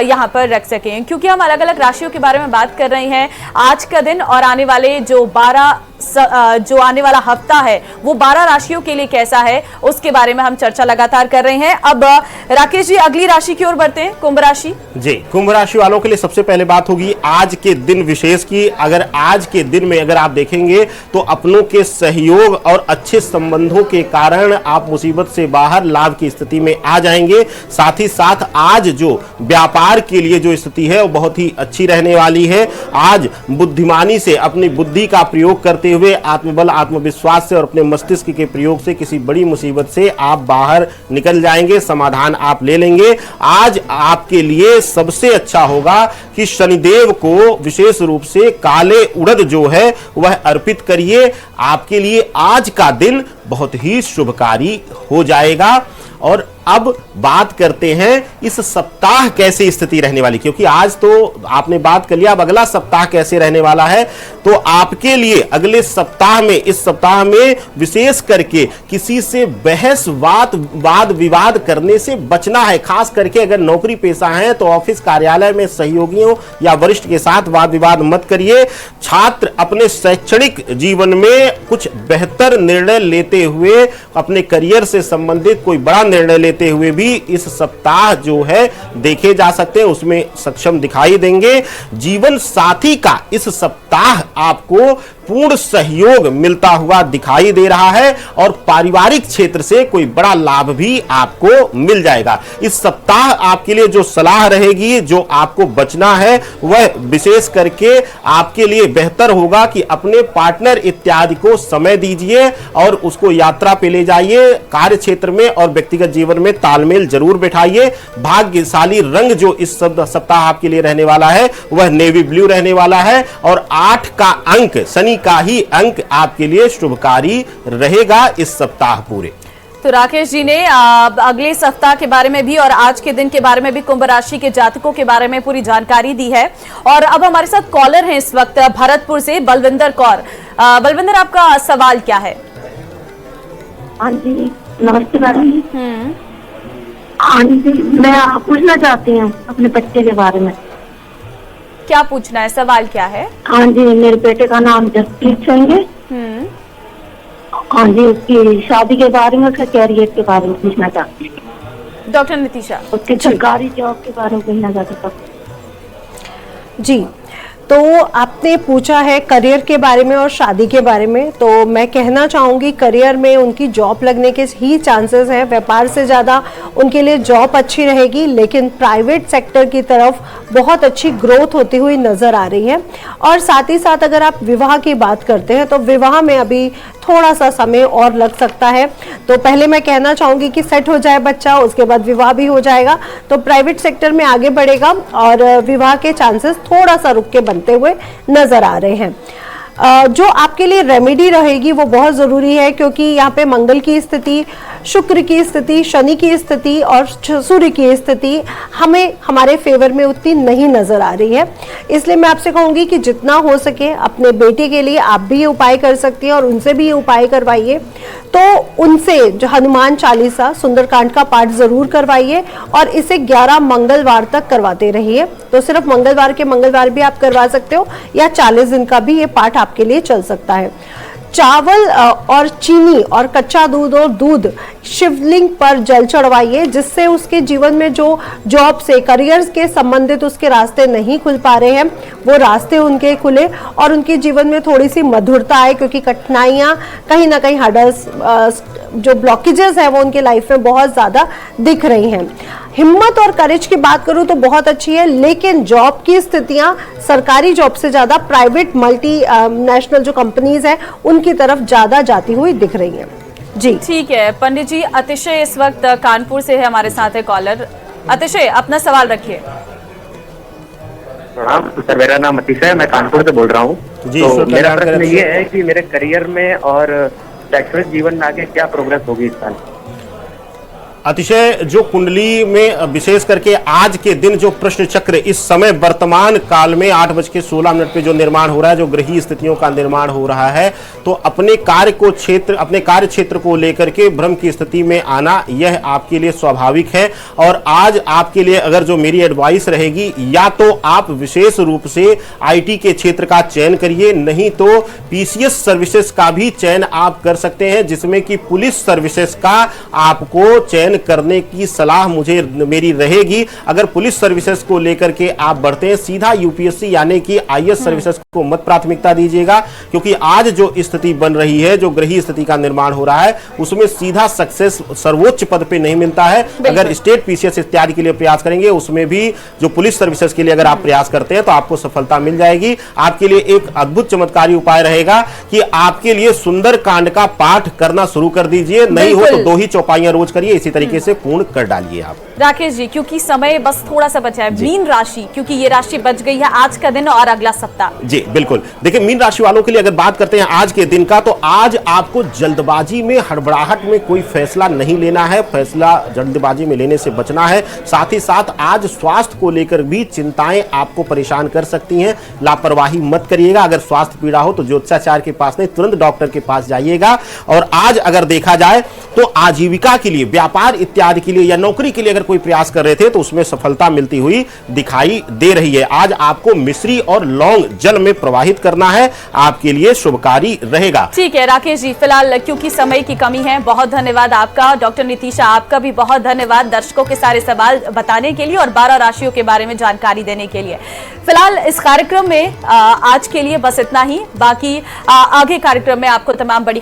यहाँ पर रख सकें, क्योंकि हम अलग अलग राशियों के बारे में बात कर रहे हैं। आज का दिन और आने वाले जो आने वाला हफ्ता है वो 12 राशियों के लिए कैसा है उसके बारे में हम चर्चा लगातार कर रहे हैं। अब राकेश जी अगली राशि की ओर बढ़ते हैं, कुंभ राशि। जी, कुंभ राशि वालों के लिए सबसे पहले बात होगी आज के दिन विशेष की। अगर आज के दिन में अगर आप देखेंगे तो अपनों के सहयोग और अच्छे संबंधों के कारण आप मुसीबत से बाहर लाभ की स्थिति में आ जाएंगे। साथ ही साथ आज जो व्यापार के लिए जो स्थिति है वो बहुत ही अच्छी रहने वाली है। आज बुद्धिमानी से अपनी बुद्धि का प्रयोग करते हुए आत्मबल आत्मविश्वास से और अपने मस्तिष्क के प्रयोग से किसी बड़ी मुसीबत से आप बाहर निकल जाएंगे, समाधान आप ले लेंगे। आज आपके लिए सबसे अच्छा होगा कि शनिदेव को विशेष रूप से काले उड़द जो है वह अर्पित करिए। आपके लिए आज का दिन बहुत ही शुभकारी हो जाएगा। और अब बात करते हैं इस सप्ताह कैसे स्थिति रहने वाली, क्योंकि आज तो आपने बात कर लिया, अब अगला सप्ताह कैसे रहने वाला है। तो आपके लिए अगले सप्ताह में, इस सप्ताह में विशेष करके किसी से बहस वाद विवाद करने से बचना है। खास करके अगर नौकरी पेशा है तो ऑफिस कार्यालय में सहयोगियों या वरिष्ठ के साथ वाद विवाद मत करिए। छात्र अपने शैक्षणिक जीवन में कुछ बेहतर निर्णय लेते हुए, अपने करियर से संबंधित कोई बड़ा निर्णय लेते हुए भी इस सप्ताह जो है देखे जा सकते हैं, उसमें सक्षम दिखाई देंगे। जीवन साथी का इस सप्ताह आपको पूर्ण सहयोग मिलता हुआ दिखाई दे रहा है और पारिवारिक क्षेत्र से कोई बड़ा लाभ भी आपको मिल जाएगा। इस सप्ताह आपके लिए जो सलाह रहेगी, जो आपको बचना है, वह विशेष करके आपके लिए बेहतर होगा कि अपने पार्टनर इत्यादि को समय दीजिए और उसको यात्रा पे ले जाइए। कार्य क्षेत्र में और व्यक्तिगत जीवन में तालमेल जरूर बैठाइए। भाग्यशाली रंग जो इस सप्ताह आपके लिए रहने वाला है वह नेवी ब्लू रहने वाला है और 8 का अंक, शनि का ही अंक आपके लिए शुभकारी रहेगा इस सप्ताह पूरे। तो राकेश जी ने अगले सप्ताह के बारे में भी और आज के दिन के बारे में भी कुंभ राशि के जातकों के बारे में पूरी जानकारी दी है। और अब हमारे साथ कॉलर हैं इस वक्त भरतपुर से बलविंदर कौर। बलविंदर, आपका सवाल क्या है? हाँ जी, नमस्ते मैडम। हाँ जी, मैं पूछना चाहती हूँ अपने बच्चे के बारे में। क्या पूछना है, सवाल क्या है? हाँ जी, मेरे बेटे का नाम जसप्रीत सिंह है। हाँ जी, उसकी शादी के बारे में, उसके कैरियर के बारे में पूछना चाहती हूँ। डॉक्टर नितिशा, उसके सरकारी जॉब के बारे में पूछना चाहती हूँ। जी, तो आपने पूछा है करियर के बारे में और शादी के बारे में। तो मैं कहना चाहूँगी करियर में उनकी जॉब लगने के ही चांसेस हैं। व्यापार से ज़्यादा उनके लिए जॉब अच्छी रहेगी, लेकिन प्राइवेट सेक्टर की तरफ बहुत अच्छी ग्रोथ होती हुई नज़र आ रही है। और साथ ही साथ अगर आप विवाह की बात करते हैं तो विवाह में अभी थोड़ा सा समय और लग सकता है। तो पहले मैं कहना चाहूँगी कि सेट हो जाए बच्चा, उसके बाद विवाह भी हो जाएगा तो प्राइवेट सेक्टर में आगे बढ़ेगा और विवाह के चांसेस थोड़ा सा रुक के बनते हुए नजर आ रहे हैं। जो आपके लिए रेमेडी रहेगी वो बहुत ज़रूरी है, क्योंकि यहाँ पे मंगल की स्थिति, शुक्र की स्थिति, शनि की स्थिति और सूर्य की स्थिति हमें हमारे फेवर में उतनी नहीं नज़र आ रही है। इसलिए मैं आपसे कहूँगी कि जितना हो सके अपने बेटे के लिए आप भी ये उपाय कर सकती हैं और उनसे भी ये उपाय करवाइए। तो उनसे जो हनुमान चालीसा, सुंदरकांड का पाठ ज़रूर करवाइए और इसे 11 मंगलवार तक करवाते रहिए। तो सिर्फ मंगलवार के मंगलवार भी आप करवा सकते हो या 40 दिन का भी ये पाठ आपके लिए चल सकता है। चावल और चीनी और कच्चा दूध और दूध शिवलिंग पर जल चढ़वाइए, जिससे उसके जीवन में जो जॉब से, करियर के संबंधित उसके रास्ते नहीं खुल पा रहे हैं वो रास्ते उनके खुले और उनके जीवन में थोड़ी सी मधुरता आए, क्योंकि कठिनाइयाँ कहीं ना कहीं हर्डल्स, जो ब्लॉकेजेस है वो उनके लाइफ में बहुत ज़्यादा दिख रही हैं। हिम्मत और करेज की बात करूं तो बहुत अच्छी है, लेकिन जॉब की स्थितियां सरकारी जॉब से ज़्यादा प्राइवेट मल्टी नेशनल जो कंपनीज हैं उनकी तरफ ज़्यादा जाती हुई दिख रही हैं। जी ठीक है पंडित जी। अतिशय इस वक्त कानपुर से है हमारे साथ है कॉलर। अतिशय, अपना सवाल रखिए। प्रणाम सर, मेरा नाम अतिशय है, मैं कानपुर से बोल रहा हूँ। जी, तो मेरा प्रश्न ये है कि मेरे करियर में और शैक्षणिक जीवन में आगे क्या प्रोग्रेस होगी इस साल? अतिशय जो कुंडली में विशेष करके आज के दिन जो प्रश्न चक्र इस समय वर्तमान काल में 8:16 पे जो निर्माण हो रहा है, जो ग्रही स्थितियों का निर्माण हो रहा है, तो अपने कार्य क्षेत्र को लेकर के भ्रम की स्थिति में आना यह आपके लिए स्वाभाविक है। और आज आपके लिए अगर जो मेरी एडवाइस रहेगी, या तो आप विशेष रूप से आईटी के क्षेत्र का चयन करिए, नहीं तो पीसीएस सर्विसेज का भी चयन आप कर सकते हैं, जिसमें कि पुलिस सर्विसेज का आपको चयन करने की सलाह मेरी रहेगी। अगर पुलिस सर्विसेज को लेकर के आप बढ़ते हैं, सीधा यूपीएससी यानी कि आईएएस सर्विसेज को मत प्राथमिकता दीजिएगा, क्योंकि आज जो स्थिति बन रही है, जो ग्रही स्थिति का निर्माण हो रहा है, उसमें सीधा सक्सेस सर्वोच्च पद पे नहीं मिलता है। अगर स्टेट पीसीएस इत्यादि के लिए प्रयास करेंगे, उसमें भी जो पुलिस सर्विसेज के लिए अगर आप प्रयास करते हैं तो आपको सफलता मिल जाएगी। आपके लिए एक अद्भुत चमत्कारी उपाय रहेगा कि आपके लिए सुंदर कांड का पाठ करना शुरू कर दीजिए, नहीं हो तो 2 ही चौपाइयां रोज करिए, इसी तरीके से पूर्ण कर डालिए आप। राकेश जी, क्योंकि समय बस थोड़ा सा बचा है, मीन राशि, क्योंकि ये राशि बच गई है आज का दिन और अगला सप्ताह। जी बिल्कुल, देखिए मीन राशि वालों के लिए अगर बात करते हैं आज के दिन का, तो आज आपको जल्दबाजी में, हड़बड़ाहट में कोई फैसला नहीं लेना है, फैसला जल्दबाजी में लेने से बचना है। साथ ही साथ आज स्वास्थ्य को लेकर भी चिंताएं आपको परेशान कर सकती हैं, लापरवाही मत करिएगा। अगर स्वास्थ्य पीड़ा हो तो ज्योतिषाचार्य के पास नहीं, तुरंत डॉक्टर के पास जाइएगा। और आज अगर देखा जाए तो आजीविका के लिए, व्यापार इत्यादि के लिए या नौकरी के लिए अगर कोई प्रयास कर रहे थे तो उसमें सफलता मिलती हुई दिखाई दे रही है। आज आपको मिश्री और लौंग जल में प्रवाहित करना है, आपके लिए शुभकारी रहेगा। ठीक है राकेश जी, फिलहाल क्योंकि समय की कमी है, बहुत धन्यवाद आपका। डॉक्टर नितिशा, आपका भी बहुत धन्यवाद दर्शकों के सारे सवाल बताने के लिए और 12 राशियों के बारे में जानकारी देने के लिए। फिलहाल इस कार्यक्रम में आज के लिए बस इतना ही, बाकी आगे कार्यक्रम में आपको तमाम बड़ी